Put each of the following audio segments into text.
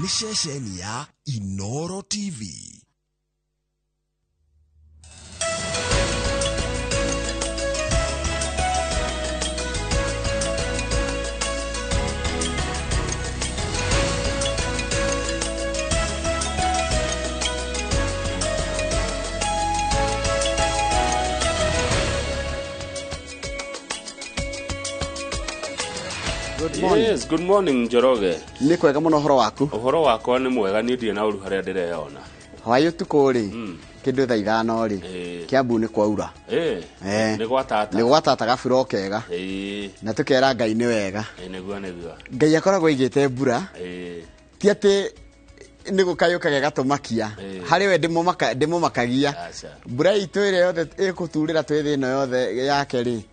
ni ceceni ya Inooro TV. Good morning. Yes, good morning Njoroge. Ni kwega muno horo waku. Uhoro wakwa ni mwega ni ndie na uru haria ndireona. Hwayo tukuri. Kindu tha ithano ri. Kiambu ni kwaura. Ni gwatata. Ni gwatata gabiro kega. Na tukera Ngai ni wega. Niguo. Ngai akoragwo igite mbura. Ti ati ni gukayukaga gatumakia. Hari we ndimumakagia. Mbura itu ire yothe ikuturira twithi no yothe yake ri.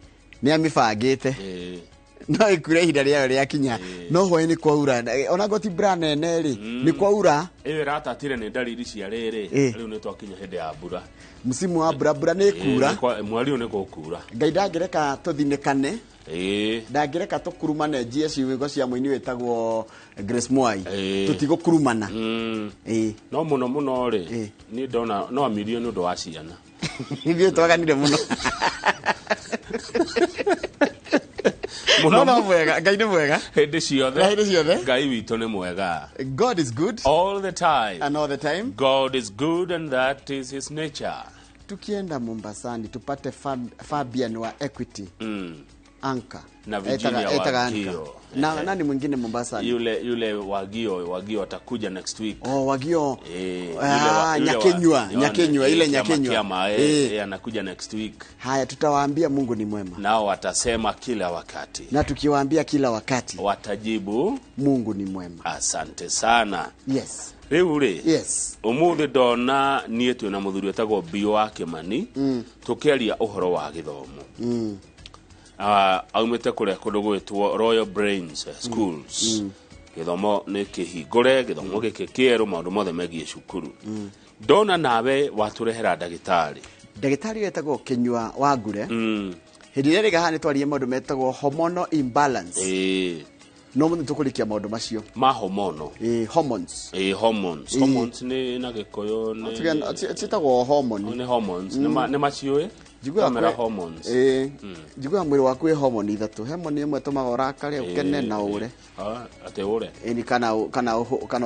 Ni amibangite. No ikure ihinda rĩayo rĩakinya no hwaĩ ni kwaura ona goti mbura nene ri ni kwaura ratatire ni dalili cia riri riu ni twakinya hindi ya mbura msimu wa mbura ni kura mwari ni gukura Ngai ndangireka tuthinekane ndangireka tukurumane njie ciugo cia muini wetagwo Grace Mwai tutigukurumana no muno ri ni ndona no milioni ndo wa ciana ithio twaganire muno No mwega, Ngai ni mwega. Hindi ciothe. Ngai witũ ni mwega. God is good. All the time. And all the time. God is good and that is his nature. Tukienda Mombasani tupate Fabian wa Equity. Anka. Na Virginia Wagio. Na nani mwingine Mombasani? Yule Wagio atakuja next week. Oh, Wagio. Nyakenywa ile Nyakenywa. Anakuja next week. Haya tutawaambia Mungu ni mwema. Nao watasema kila wakati. Na tukiwaambia kila wakati watajibu Mungu ni mwema. Asante sana. Yes. Yes. Umuthi dona nie twina muthuri wetagwo Bio wa Kimani tukiaria uhoro wa githomo. Aumete kuria kundu gwitwo Royal Brains Schools. Githomo ni kihingure githomo giki kieru maundu mothe megie cukuru. Dona nawe waturehera ndagitari wetagwo Kinyua wa Ngure. Hindi ria rigahani twarie maundu metagwo hormonal imbalance. No mundu tukurikia maundu macio ma hormono hormones hormones ni na gikoyo ni citagwo hormone ni hormones ni maciwe jigwa hormones jigwa mwiri waku e hormone ithatu hormone imwe tumaga urakare ukene na ure ate ure ni kana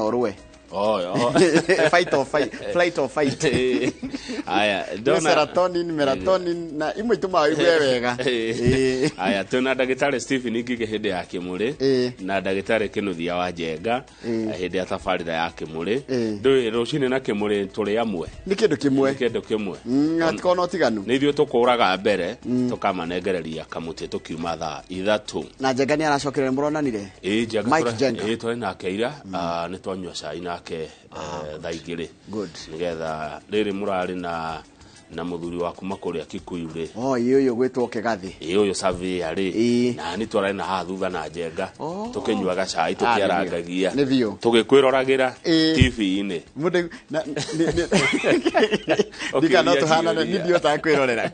urwe flight or fight aya dona melatonin na imwe tumaga igwe wega aya tuna ndagitari Stephen Ngige hindi ya Kimuri na ndagitari Kinuthia wa Njenga hindi ya tafarira ya Kimuri ndui rucini na Kimuri turi amwe ni kindu kimwe atikona tiganu ni ithio tukuraga mbere tukamanengereria kamuti tukiuma thaa ithatu na Njenga ni aracokerera muronanire Mike Njenga twari na keira ni twanywa cai nake thaigiri nigetha riri murari na muthuri waku makuria Kikuyu ri iyo gwitwo Kigathi iyo survey ri na ni twara na hathutha na Njenga tukinyuaga cai tukiarangagia tugikwirораgira TV-ini mundu ndikana tuhana ni ndio ta kwirorera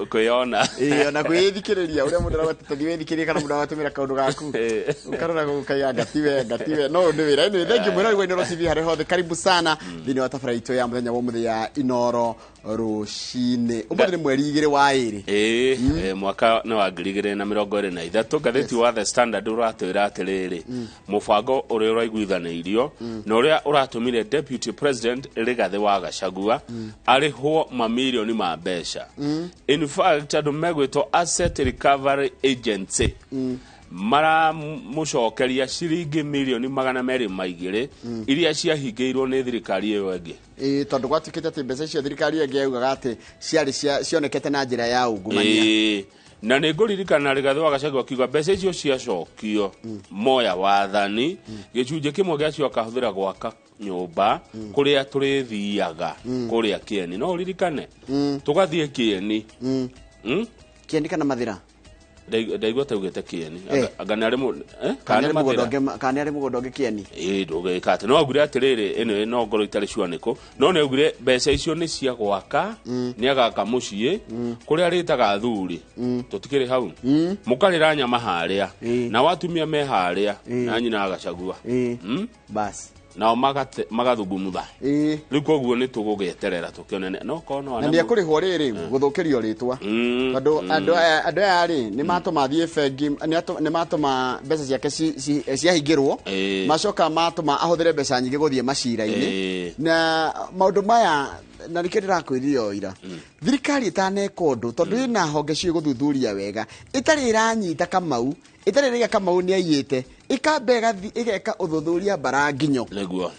kuyona na kwithikiriria uria mundu aragatuthiwithikiria kana mundu agatumira kaundu gaku ukarora gukaya ngatiwe no ndi wira ni thank you mwira igwa Inooro TV hari hothe karibu sana thini wa tafara itu ya muthenya wa muthia Inooro rushine umuthire mweri 2 wa 2 mwaka na wa 2023 gatheti wa The Standard uratwira atiriri mubango uri uraiguithanirio na uria uratumire Deputy President Rigathi wa Gachagua arihwo mamilioni ma mbeca in fact andu megwitwo Asset Recovery Agency mara mucokeria ciringi milioni 200 iria ciahingiirwo ni thirikari iyo ingi tondu gwatikite ati mbeca cia thirikari ingi yugaga ati ciari cionekete na njira ya ungumania na ni nguririkana Rigathi wa Gachagua kiuga mbeca icio ciacokio moya wathani gicunje kimwe giacio akahuthira gwaka nyumba kuria turithiaga kuria Kieni no uririkane tugathie Kieni Kieni kana Mathira ndaigua taugete Kieni agana ari mugondo Kieni ndoge kate no agure atiriri eno no ngoro itari shuaniko no ne agure mbeca icio ni cia gwaka ni agaka mucie kuria ritaga thuri tutikiri hau mukarira nyama haria na watumia me haria na nyina Gachagua bas nao magathugumutha riu koguo ni tugugeterera tukionene no kono na ndia kuri horiri guthukirio ritwa tondu andu aya ri ni matuma thie fengi ni matuma mbeca ciake ciahingirwo macoka matuma ahuthire mbeca nyingi guthie macira-ini na maundu maya na nikirira kwithio ira thirikari itaneka undu tondu ina honge cio guthuthuria wega itari iranyita Kamau itari riga Kamau ni aiyite ikambega igeka uthuthuria baranginyo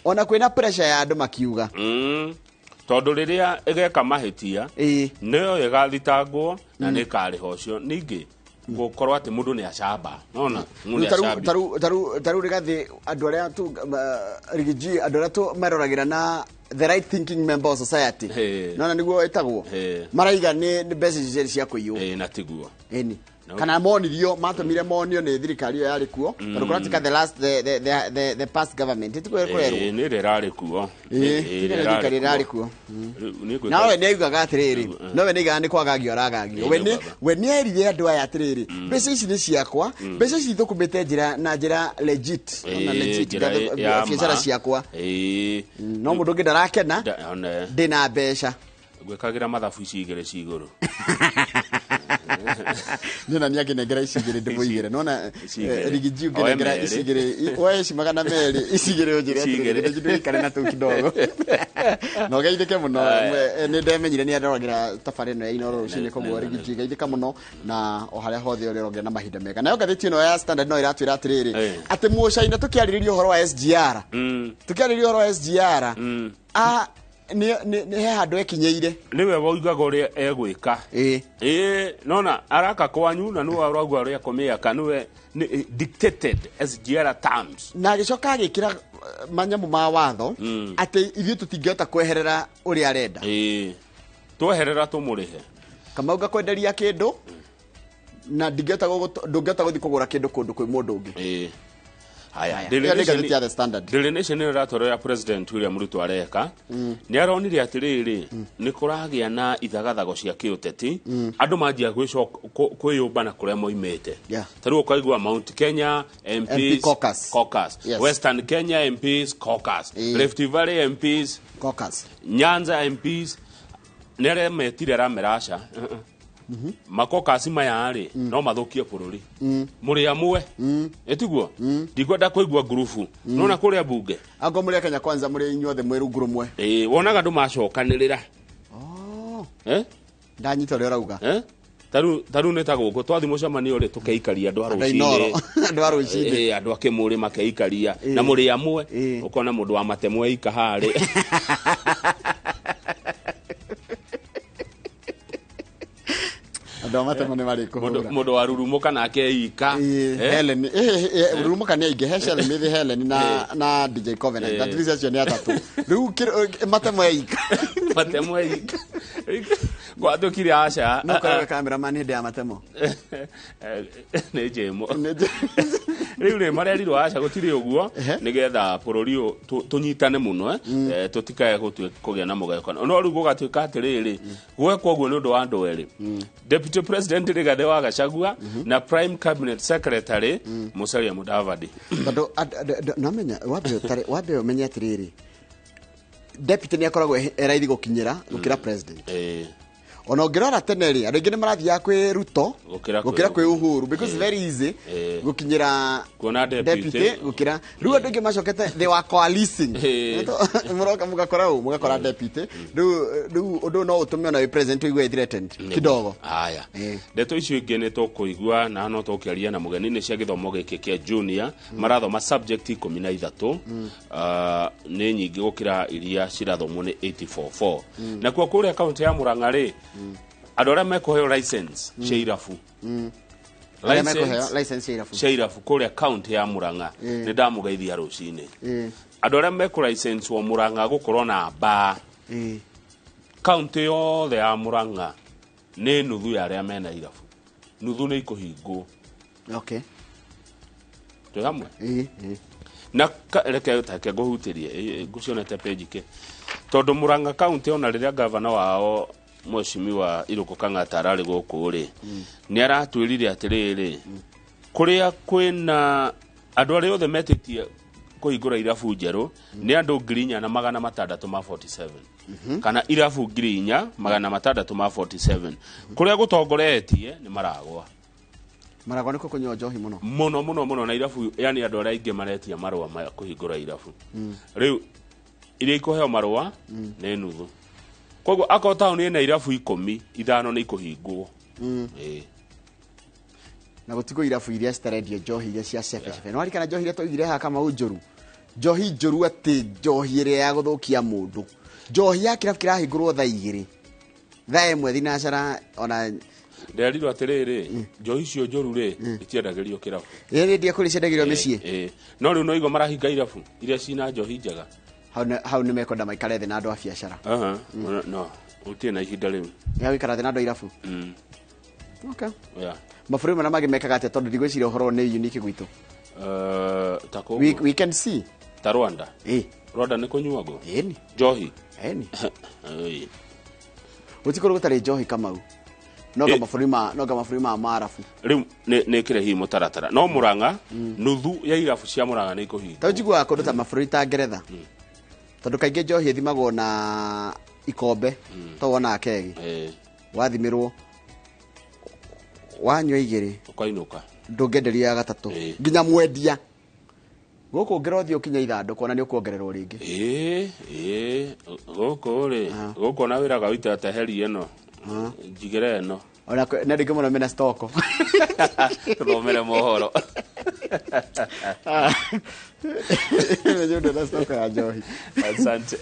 ona kwina pressure ya andu makiuga tondu riria igeka mahitia niyo igathitangwo na nikariho ucio ningi gukorwo ati mundu ni acamba nona taru rigathi andu aria tu rigiji andu aria tu maroragira na the right thinking member of society nona niguo etagwo maraiga ni message cia kuiyo na tiguo kana monirio matumire monio ni thirikari yo yari kuo tondu kuratika the past government itikwirwo ni rerari kuo ni thirikari rari kuo nawe ni ugaga atiriri nowe ni gani kwagagio ragagio we ni erire andu aya atiriri mbeca ici ni ciakwa mbeca ici thukumite njira legit na legit biacara ciakwa no mundu ngi ndarakena ndina mbeca gwikagira mathabu ici igire ciguru nina niage negera isigire ndimoigire nona rigiji ugenegera isigire wewe simagana meri isigire ojire isigire kare na tu kidogo no gaidike muno ni ndemenyire ni arogira tafari no ya Inooro rucine koguo rigiji gaidika muno na oharia hothe uri rogira na mahinda mega nayo gathiti no ya standard no iratwira atiriri ati mucaina tukiariririo horo wa SGR tukiariririo horo wa SGR ni he handu ekinyeire niwe woigaga uria egwika nona araka kwanyu na no aragwa uria komiaka niwe dictated SGR terms na gicoka agikira manyamu ma watho ati ithuĩ tutingĩhota kweherera uria arenda tweherera tumurihe Kamau gakwenderia kindu na ndungĩhota guthi kugura kindu kundu kwi mundu ungi aya Daily Nation ni ratoro ya President William Ruto areka ni aronire atiriri ni kuragia na ithagathago cia kiuteti andu manjia kwiyumba na kuria moimete taru ukaigua Mount Kenya MPs caucus Western Kenya MPs caucus Rift Valley MPs caucus Nyanza MPs nere metire ramerasha makoka maya ari no mathukie bururi muri amwe etiguo ndikwenda kuigua grupu nona kuria bunge ango muri Kenya kwanza muri inyuothe mweru ngurumwe wonaga ndu macokanirira ndanyita uri urauga taru neta guku twathi mucemani uri tukeikaria andu arucine andu akimuri makeikaria na muri amwe ukona mundu wa matemwe ika hari ndo matemone mari ko mundu warurumuka nake ika Helen rurumuka ni ige Helen mithi Helen na DJ Covenant that is actually atatu riu matemwe ika kwa tukiri acha no kara cameraman hinde ya matemo ne jemo riu ni marerirwo acha gutiri uguo nigetha bururi tunyitane muno tutikae kugia na mugayukano no riu gugatuika atiriri gwekwo uguo ni undu wa andu eri Deputy President Rigathi wa Gachagua na Prime Cabinet Secretary Musalia Mudavadi bado namenya wabe umenya atiriri deputy ni akoragwo eraithi gukinyira gukira president ona ngirora teneri andu ingine marathia kwi Ruto gukira kwi Uhuru because very easy gukinyira kuona deputy gukira riu andu ingi macokete they were coalescing muroka mugakora deputy riu undu no utumio na president igwe threatened kidogo haya ndeto icio ingi ni tukuigua na no tukiaria na mugeni ni cia githomo giki kia junior marathoma subject 13 ni nyingi gukira iria cirathomwo ni 844 na kwa kuria account ya Murang'a ri andu aria mekoheo license sheirafu sheirafu kuria account ya Murang'a ni ndamugeithia rucine andu aria meko license wa Murang'a gukorwo na ba account yo ya Murang'a ni nuthu ya aria mena irafu nuthu ni ikuhingwo tu hamwe na reke take guhutirie gucionete page ke tondu Murang'a county ona riria governor wao Mheshimiwa Iroko Kang'ata arari guku ri ni aratwirire atiriri kuria kwina andu aria othe metitie kuhingura irabu njeru ni andu 4,647 kana irabu 4,647 kuria gutongoretie ni maragwa niko kunywa njohi muno muno na irabu yani andu aria ingi maretia marua ma kuhingura irabu riu iria ikuheo marua ni nuthu koguo akao town ina irabu 10 ithano ni ikuhingwo na gutigo irabu iria citarendio njohi iria cia cebe no arikana njohi iria toigire ha kama unjuru njohi njuru ati njohi iria ya guthukia mundu njohi ya kirabu kirahingurwo thaa 2 thaa 1 thinacara ona nderirwo atiriri njohi cio njuru ri itiendagirio kirabu ndia kuri ciendagirio micii no riu no igo marahinga irabu iria cina njohi njega hau ni mekwenda maikare thi na andu a biacara no utie na ihinda riu ya wikara thi na andu a irabu okay mabũrũri mana mangĩ mekaga atĩa tondũ ndigwĩciria ũhoro nĩ unique gwitũ we can see ta Rwanda Rwanda nĩ kũnyuagwo njohi gũtikorwo gũtarĩ njohi Kamau no mabũrũri ma marabu rĩu nĩ kĩrehi mũtaratara no Mũrang'a nuthu ya irabu cia Mũrang'a nĩ ikũhinga ta njiguaga kũndũ ta mabũrũri ta Ngeretha tondũ kaingĩ njohi ĩthimagwo na ikombe to wona kegi wathimirwo wanywa 2 ukainuka ndungenderia ya 3 nginya mwendia guku ngerothi ukinya ithandũkũ na nĩ ũkuongererwo rĩngĩ guku ri guku na wĩra gawita ta heri ĩno njigĩre ĩno ona nĩ ndĩngĩ mũno mena stoko thomere mohoro nĩ ũndũ na stoko ya njohi asante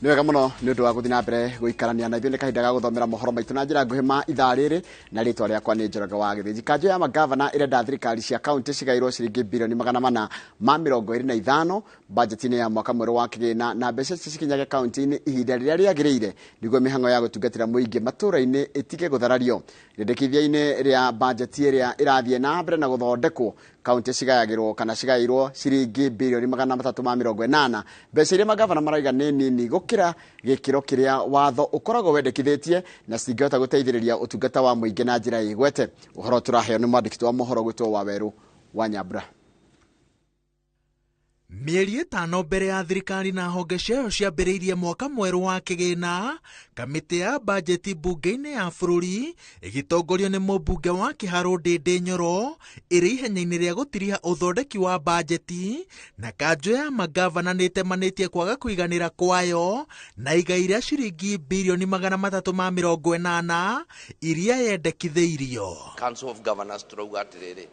nĩ wega mũno nĩ ũndũ wa gũthiĩ na mbere gũikarania na ithuĩ nĩ kahinda ga gũthomera mohoro maitũ na njĩra nguhĩ ma ithaa rĩrĩ na rĩtwa rĩakwa nĩ Njoroge wa Gĩthĩnji. Kanjũ ya magavana ĩrenda thirikari cia kaunti cigaĩrwo ciringi bilioni 425 bajeti-inĩ ya mwaka mwerũ wa kĩgĩna na mbeca icio cikinyage kaunti-inĩ ihinda rĩrĩa rĩagĩrĩire nĩguo mĩhang'o ya gũtungatĩra mũingĩ matũũra-inĩ ĩtige gũtharario. Rĩendekithia-inĩ rĩa bajeti ĩrĩa ĩrathiĩ na mbere na gũthondekwo kaunti cigayagĩrwo kana cigaĩrwo ciringi bilioni 380. Mbeca iria magavana maraiga nĩ nini gũkĩra gĩkĩro kĩrĩa watho ũkoragwo wendekithĩtie na citingĩhota gũteithĩrĩria ũtungata wa mũingĩ na njĩra ĩgwete. Ũhoro tũraheo nĩ mwandĩki wa mohoro gwĩtwo Waweru wa Nyambura. Mĩeri 5 mbere ya thirikari na honge ciayo ciambĩrĩirie mwaka mwerũ wa kĩgĩna, kamĩtĩ ya bajeti mbunge-inĩ ya bũrũri ĩgĩtongorio nĩ mũmbunge wa Kĩharũ Ndĩndĩ Nyoro ĩrĩ ihenya-inĩ rĩa gũtiria ũthondeki wa bajeti, na kanjũ ya magavana nĩtemanĩtie kwaga kũiganĩra kwayo na igaĩra ciringi bilioni 380 iria yendekithĩirio. Council of Governors turauga atĩrĩrĩ,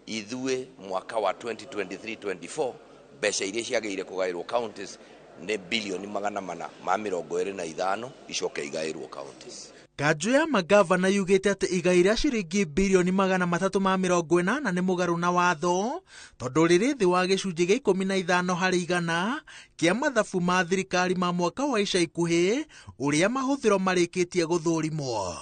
ithuĩ mwaka wa 2023-24 mbeca iria ciagĩrĩire kũgaĩrwo counties nĩ bilioni 425 icoke igaĩrwo counties. Kanjũ ya magavana yugĩte atĩ igaĩra ciringi bilioni 380 nĩ mũgarũ na watho tondũ rĩrĩ thĩ wa gĩcunjĩ gĩa 15 harĩ igana kĩa mathabu ma thirikari ma mwaka wa ica ikuhĩ ũrĩa mahũthĩro marĩkĩtie gũthũrimwo.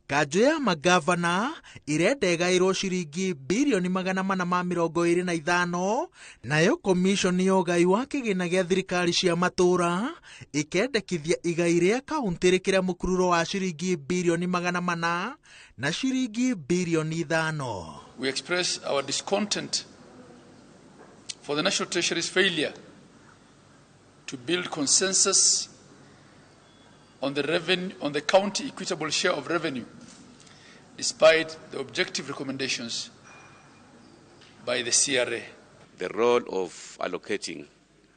Kanjũ ya magavana irenda igaĩrwo ciringi bilioni 425 nayo komishoni ya ũgai wa kĩgĩna gĩa thirikari cia matũũra ĩkendekithia igai rĩa kaunti rĩkĩra mũkururo wa ciringi bilioni 400 na ciringi bilioni 5. We express our discontent for the National Treasury's failure to build consensus on the county equitable share of revenue, despite the objective recommendations by the CRA. The role of allocating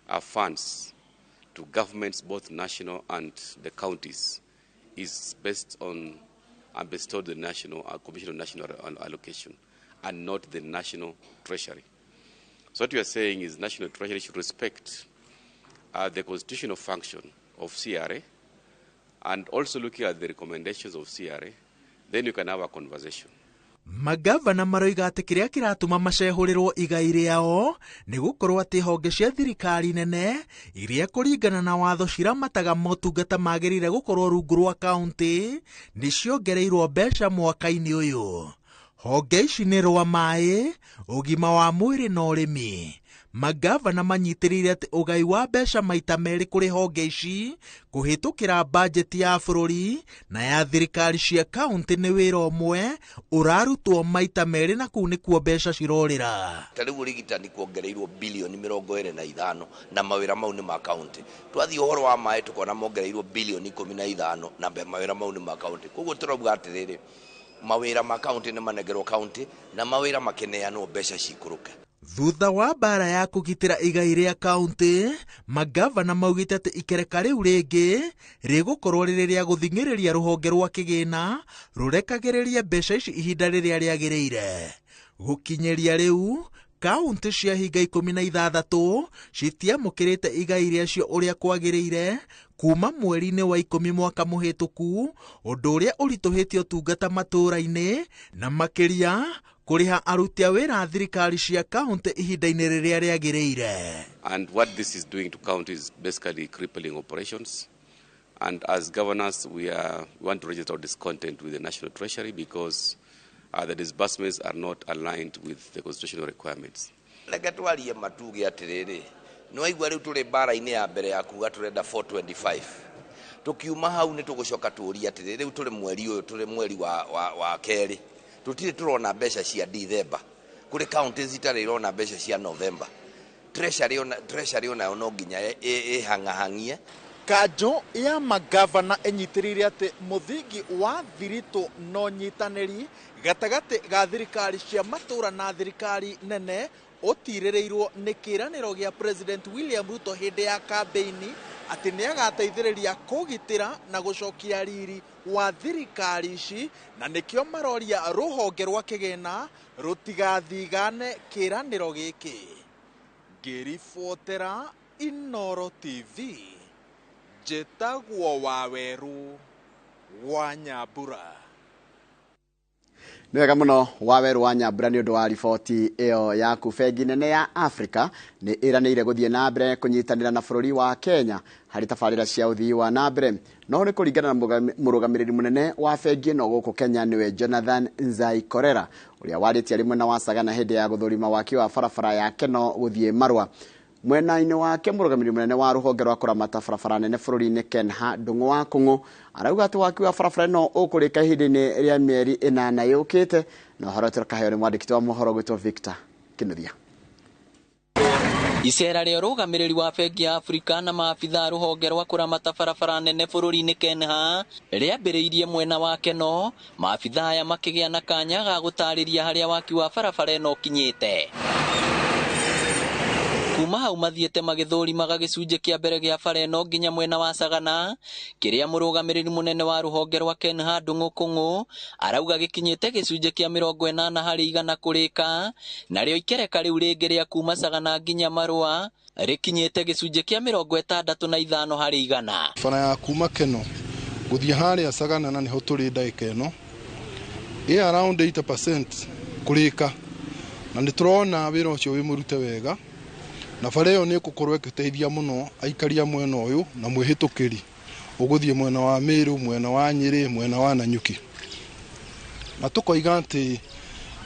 our funds to governments, both national and the counties, is based on and bestowed the National Commission on National Allocation and not the National Treasury. So what we are saying is National Treasury should respect the constitutional function of CRA, and also looking at the recommendations of CRA, then you can have a conversation. Magavana maroiga atĩ kĩrĩa kĩratũma macehũrĩrwo igai rĩao nĩ gũkorwo atĩ honge cia thirikari nene iria kũringana na watho ciramataga motungata magĩrĩire gũkorwo rungu rwa kaunti nĩ ciongereirwo mbeca mwaka-inĩ ũyũ. Honge ici nĩ rwa maĩ, ũgima wa mwĩrĩ na ũrĩmi, magavana manyitirire ati ugai wa mbeca maita meri kuri honge ici kuhitukira bajeti ya bururi na ya thirikari cia kaunti ni wira umwe urarutwo maita meri na kuu nikuo mbeca cirorira. Tariu urigitani kuongereirwo bilioni 25 na mawira mau ni ma kaunti. Twathi uhoro wa mai tukona mongereirwo bilioni 15 na mawira mau ni ma kaunti. Koguo turauga atiriri mawira ma kaunti ni manegerwo kaunti na mawira makineanwo mbeca cikuruke. Thutha wa bara ya kugitira igai ria kaunti, magavana maugite ati ikereka riu ringi rigukorwo riri ria guthingiriria ruhonge rwa kigina rurekagiriria mbeca ici ihinda riria riagiriire. Gukinyeria riu kaunti cia hinga 16 citiamukirite igai riacio uria kwagiriire kuma mweri-ini wa 10 mwaka muhituku, undu uria urituhitie utungata matura-ini na makiria kuriha aruti a wira thirikari cia kaunti ihinda-ini riria riagiriire. And what this is doing to counties is basically crippling operations. And as governors, we want to register our discontent with the National Treasury because the disbursements are not aligned with the constitutional requirements. Reke twarie matuge atiriri no igwa riu turi bara-ini ya mbere ya kuga turenda 425 tukiuma hau ni tugucoka turia atiriri riu turi mweri uyu turi mweri wa keri tutire turona mbeca cia December kuri counties itare irona mbeca cia November. Treasury ona no nginya hangahangie. Kanjo ya magavana enyitirire ati muthingi wa thirito no nyitaniri gatagati ga thirikari cia matura na thirikari nene utirireirwo ni kiraniro gia President William Ruto hindi ya kampeini ati ni agateithiriria kugitira na gucokia riri wa thirikari ici na nikio maroria ruhonge rwa kigina rutigathigane kiraniro giki. Ngiribotera Inooro TV, Jetagwo Waweru wa Nyambura. Nĩ wega mũno Waweru wa Nyambura nĩ ũndũ wa riboti ĩyo yaku. Bengi nene ya Africa nĩ ĩranĩire gũthiĩ na mbere kũnyitanĩra na bũrũri wa Kenya harĩ tabarĩra cia ũthii wa na mbere. No nĩ kũringana na mũrũgamĩrĩri mũnene wa bengi ĩno gũkũ Kenya nĩwe Jonathan Nzai Korera, ũrĩa warĩtie rĩmwe na Wasagana hĩndĩ ya gũthũrima waki wa barabara ya Keno gũthiĩ Marua. Mwena-inĩ wake mũrũgamĩrĩri mũnene wa rũhonge rwa kũramata barabara nene bũrũri-inĩ Kenha Ndung'u wa Kũng'ũ arauga atĩ waki wa barabara ĩno ũkũrĩka ihinda-inĩ rĩa mĩeri 8 yũkĩte, na ũhoro tũrakaheo nĩ mwandĩki wa mohoro gwĩtwo Victor Kinuthia. Icera rĩa rũgamĩrĩri wa bengi ya Afrika na maabitha rũhonge rwa kũramata barabara nene bũrũri-inĩ Kenha rĩambĩrĩirie mwena wa Keno, maabitha aya makĩgĩa na kanya ga gũtarĩria harĩa waki wa barabara ĩno ũkinyĩte. Kuma hau mathiĩte magĩthũrimaga gĩcunjĩ kĩa mbere gĩa bara ĩno nginya mwena wa Sagana, kĩrĩa mũrũgamĩrĩri mũnene wa rũhonge rwa Kenha Ndung'u Kũng'ũ arauga gĩkinyĩte gĩcunjĩ kĩa 80% kũrĩka, narĩo ikereka rĩu rĩngĩ rĩa kuma Sagana nginya Marua rĩkinyĩte gĩcunjĩ kĩa 65%. Bara ya kuma Keno gũthiĩ harĩa Sagana na nĩho tũrĩ ndagĩka ĩno around 80% kũrĩka, na nĩtũrona wĩra ũcio wĩ mũrute wega, na bara ĩyo nĩ ĩgũkorwo ĩgĩteithia mũno aikaria mwena ũyũ na mwĩhĩtũkĩri ũgũthiĩ mwena wa Meru, mwena wa Nyĩrĩ, mwena wa Nanyuki. Na tũkoiga atĩ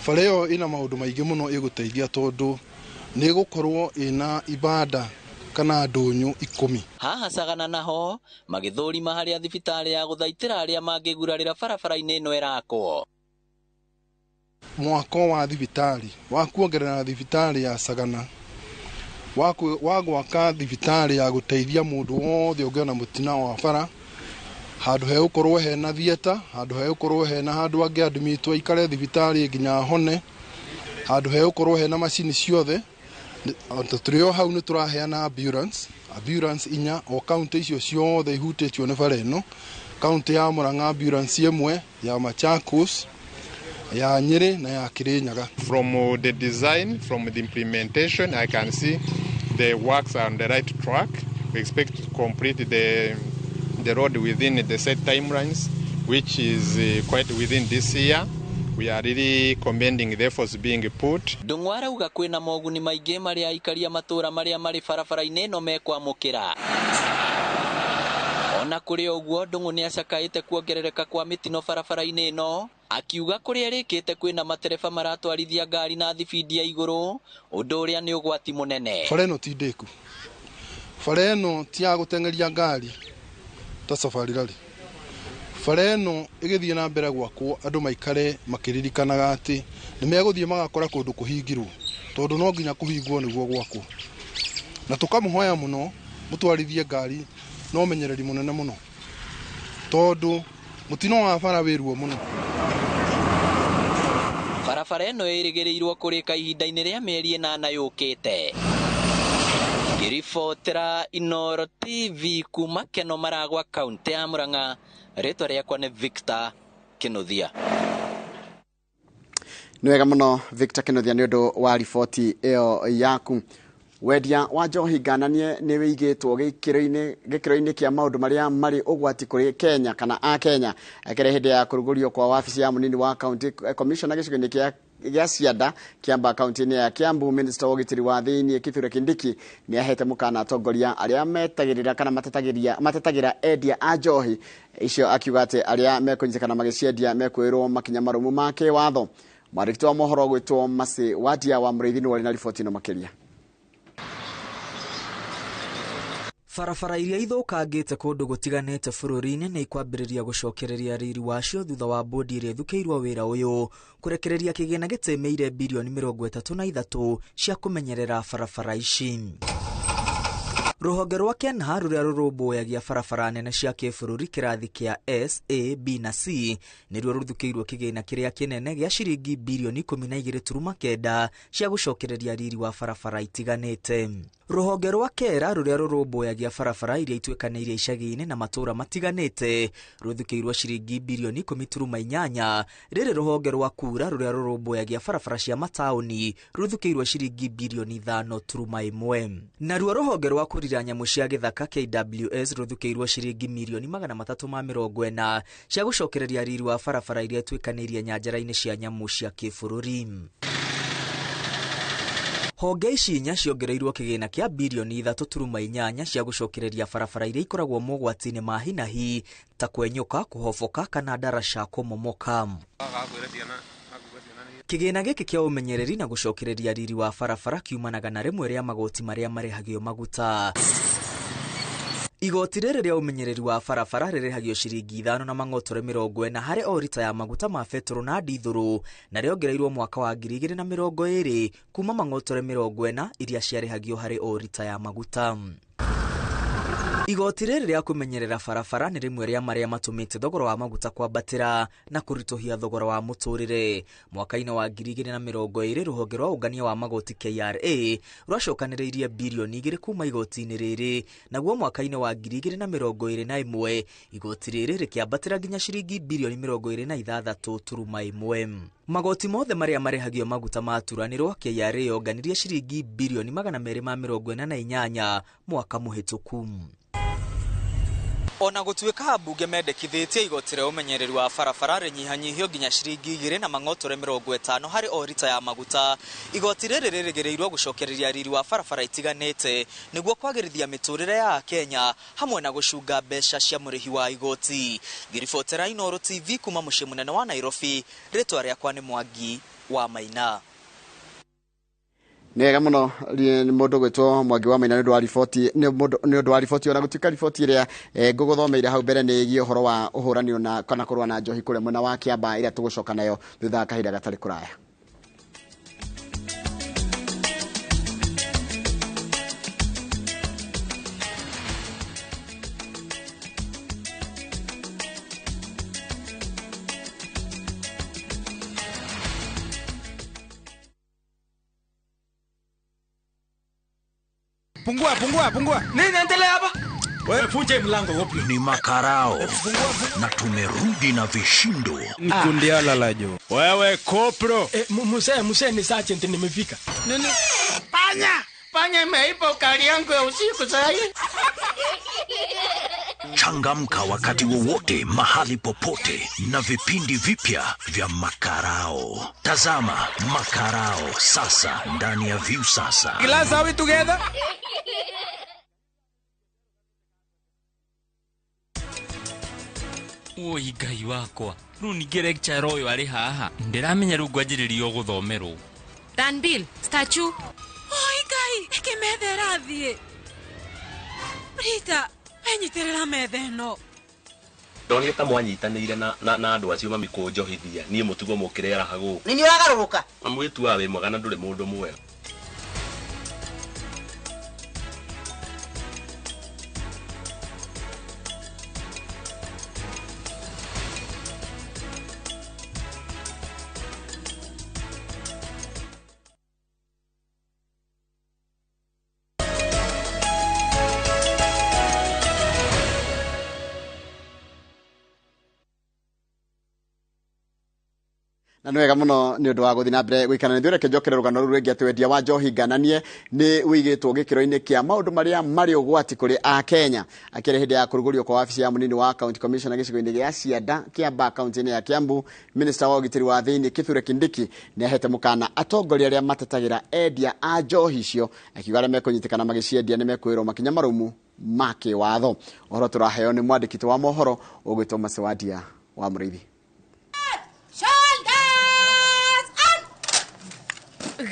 bara ĩyo ĩna maũndũ maingĩ mũno ĩgũteithia tondũ nĩ ĩgũkorwo ĩna ibanda kana ndũnyũ 10. Haha Sagana naho magĩthũrima harĩa thibitarĩ ya gũthaitĩra arĩa mangĩgurarĩra barabara-inĩ ĩno ĩrakwo. Mwako wa thibitarĩ wa kuongerera thibitarĩ ya Sagana wa gwaka thibitarĩ ya gũteithia mũndũ wothe ũngĩona mũtina wa bara, handũ he gũkorwo hena thieta, handũ he gũkorwo hena handũ angĩadmitwo aikare thibitarĩ nginya hone, handũ he gũkorwo hena macini ciothe. Tũrĩ o hau nĩ tũraheana ambulance 4 o kaunti icio ciothe ihutĩtio nĩ bara ĩno. Kaunti ya Murang'a ambulance ĩmwe, ya Machakos, ya Nyĩrĩ na ya Kirinyaga. From the design, from the implementation, I can see the works are on the right track. We expect to complete the road within the set timelines, which is quite within this year. We are really commending the efforts being put. Ndung'u arauga kwĩna moguni maingĩ marĩa aikaria matũra marĩa marĩ barabara-inĩ ĩno mekwamũkĩra. Ona kũrĩ ũguo Ndung'u nĩ acakaĩte kuongerereka kwa mĩtino barabara-inĩ ĩno, akiuga kũrĩa arĩkĩte kwĩna matereba maratwarithia ngari na thibindi ya igũrũ, ũndũ ũrĩa nĩ ũgwati mũnene. Bara ĩno ti ndĩku, bara ĩno ti ya gũteng'eria ngari ta safari rally. Bara ĩno ĩgĩthiĩ na mbere gwakwo andũ maikare makĩririkanaga atĩ nĩ megũthiĩ magakora kũndũ kũhingirwo, tondũ no nginya kũhingwo nĩguo gwakwo. Na tũkamũhoya mũno mũtwarithie ngari no menyereri mũnene mũno, tondũ mũtino wa bara wĩruo mũno. Barabara ĩno ĩrĩgĩrĩirwo kũrĩka ihinda-inĩ rĩa mĩeri 8 yũkĩte. Ngĩribotera Inooro TV kuma Keno Maragwa, kaunti ya Murang'a, rĩtwa rĩakwa nĩ Victor Kĩnuthia. Nĩ wega mũno Victor Kĩnuthia nĩ ũndũ wa riboti ĩyo yaku. Wendia wa njohi ngananie nĩ wĩigĩtwo gĩkĩro-inĩ kĩa maũndũ marĩa marĩ ũgwati kũrĩ Kenya kana a Kenya akĩrĩ hĩndĩ ya kũrugũrio kwa wabici ya mũnini wa county commissioner gĩcigo-inĩ gĩa Cianda Kiamba kaunti-inĩ ya Kiambu. Minister wa ũgitĩri wa thĩinĩ Kithure Kindiki nĩ ahete mũkana atongoria arĩa metagĩrĩra kana matetagĩra endia a njohi icio, akiuga atĩ arĩa mekũnyitĩkana magĩciendia mekwĩrwo makinya marũmu ma kĩwatho. Mwandĩki wa mohoro gwĩtwo Masi Wadia wa Mũrĩithi nĩ warĩ na riboti ĩno makĩria. Barabara iria ithũkangĩte kũndũ gũtiganĩte bũrũri-inĩ nĩ ikwambĩrĩria gũcokereria riri wacio thutha wa bodi ĩrĩa ĩthukĩirwo wĩra ũyũ kũrekereria kĩgĩna gĩtemeire bilioni 33 cia kũmenyerera barabara ici. Rũhonge rwa Kenha rũrĩa rũrũmbũyagia barabara nene cia kĩbũrũri kĩrathi kĩa S, A, B na C nĩruo rũthukĩirwo kĩgĩna kĩrĩa kĩnene gĩa ciringi bilioni 12.9 cia gũcokereria riri wa barabara itiganĩte. Rũhonge rwa Kera rũrĩa rũrũmbũyagia barabara iria ituĩkanĩirie icagi-inĩ na matũũra matiganĩte rũthukĩirwo ciringi bilioni 10.8. Rĩrĩ rũhonge rwa Kura rũrĩa rũrũmbũyagia barabara cia mataũni rũthukĩirwo ciringi bilioni 5.1. Naruo rũhonge rwa kũrira nyamũ cia gĩthaka KWS rũthukĩirwo ciringi milioni 340 cia gũcokereria riri wa barabara iria ituĩkanĩirie nyanjara-inĩ cia nyamũ cia kĩbũrũri. Honge ici inya ciongereirwo kĩgĩna kĩa bilioni 3.8 cia gũcokereria barabara iria ikoragwo mogwati-inĩ ma hinahi ta kwenyũka, kũhoboka kana ndaraca kũmomoka. Kĩgĩna gĩkĩ kĩa ũmenyereri na gũcokereria riri wa barabara kiumanaga na rĩmwe rĩa magoti marĩa marĩhagio maguta. Igoti rĩrĩ rĩa ũmenyereri wa barabara rĩrĩhagio ciringi 5.40 harĩ o rita ya maguta ma betũrũ na ndithũrũ, na rĩongereirwo mwaka wa 2020 kuma mang'otore 40 iria ciarĩhagio harĩ o rita ya maguta. Igoti rĩrĩ rĩa kũmenyerera barabara nĩ rĩmwe rĩa marĩa matũmĩte thogora wa maguta kwambatĩra na kũritũhia thogora wa mũtũrĩre. Mwaka-inĩ wa 2020 rũhonge rwa ũngania wa magoti KRA rwacokanĩrĩirie bilioni 2 kuma igoti-inĩ rĩrĩ, naguo mwaka-inĩ wa 2021 igoti rĩrĩ rĩkĩambatĩra nginya ciringi bilioni 26.1. Magoti mothe marĩa marĩhagio maguta maturanĩrwo KRA yonganirie ciringi bilioni 248 mwaka mũhĩtũku. Ona gũtuĩka ambunge mendekithĩtie igoti rĩa ũmenyereri wa barabara rĩnyihanyihio nginya ciringi 2.50 harĩ o rita ya maguta, igoti rĩrĩ rĩrĩgĩrĩirwo gũcokereria riri wa barabara itiganĩte nĩguo kwagĩrithia mĩtũrĩre ya Kenya hamwe na gũcunga mbeca cia mũrĩhi wa igoti. Ngĩribotera Inooro TV kuma mũciĩ mũnene wa Nairobi, rĩtwa rĩakwa nĩ Mwangi wa Maina. Nĩ wega mũno mũndũ gwĩtwo Mwangi wa Maina nĩ ũndũ wa riboti ona gũtuĩka riboti ĩrĩa ngũgũthomeire hau mbere nĩ ĩgiĩ ũhoro wa ũhũranĩro na kana kũrũa na njohi kũrĩa mwena wa Kiamba ĩrĩa tũgũcoka nayo thutha wa kahinda gatarĩ kũraya. Pungua. Nini inaendelea hapa? Wewe funja mlango wapi? Ni makarao. Na tumerudi na vishindo. Mkundiala lajo. Wewe kopro. Muse ni sergeant nimefika. Nini? Panya imeipa ukali yangu ya usiku sasa. Changamka wakati wowote mahali popote na vipindi vipya vya makarao. Tazama makarao sasa ndani ya View sasa. Glass are we together? Oi Ngai wakwa, riu ninge lecture uyu ari haha ndiramenya riu ngwanjiririo guthomerwo. Danbill, statue. Oi Ngai, ikimethera thie. Rita, enyiterera methe no. Ndonire ta mwanyitanĩire na andũ acio mamikũnjohithia niĩ mũtugo mũkĩrera hagu. Nini wagarũrũka? Amwitu wa wĩ mwega na ndũrĩ mũndũ mwega. Na nwega muno ni undu wa guthi na mbere gwikana ni thureke njokere rugano ruru rwengi atwendia wa njohi ngananie ni wigitwo gikiro-ini kia maundu maria mari ugwati kuri a Kenya akire hindi ya kurugurio kwa ofisi ya munini wa county commissioner gicigo-ini gia Cianda Kiamba county-ini ya Kiambu. Minister wa ugitiri wa thiini Kithure Kindiki ni ahete mukana atongoria aria matetagira endia a njohi cio akiuga aria mekunyitikana magiciendia ni mekwirwo makinya marumu make watho. Ohoro turaheo ni mwandiki wa mohoro ugwitwo Masewadia wa Muriithi.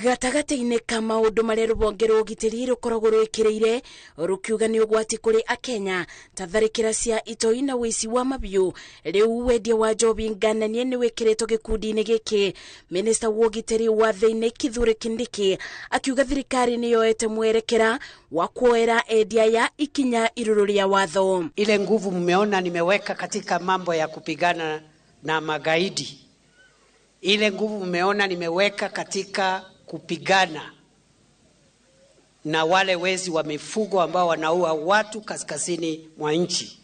Gatagati-inĩ ka maũndũ marĩa rũhonge rwa ũgitĩri rũkoragwo rwĩkĩrĩire rũkiuga nĩ ũgwati kũrĩ akenya ta tharĩkĩra cia itoi na wĩici wa mabiũ. Rĩu wendia wa njohi ngananie nĩ wĩkĩrĩtwo gĩkundi-inĩ gĩkĩ. Minista wa ũgitĩri wa thĩinĩ Kithure Kindiki akiuga thirikari nĩ yoete mwerekera wa kuoera endia ya ikinya iruru rĩa watho. Ile nguvu mmeona nimeweka katika mambo ya kupigana na magaidi. Ile nguvu mmeona nimeweka katika kupigana na wale wezi wa mifugo ambao wanaua watu kaskazini mwa nchi.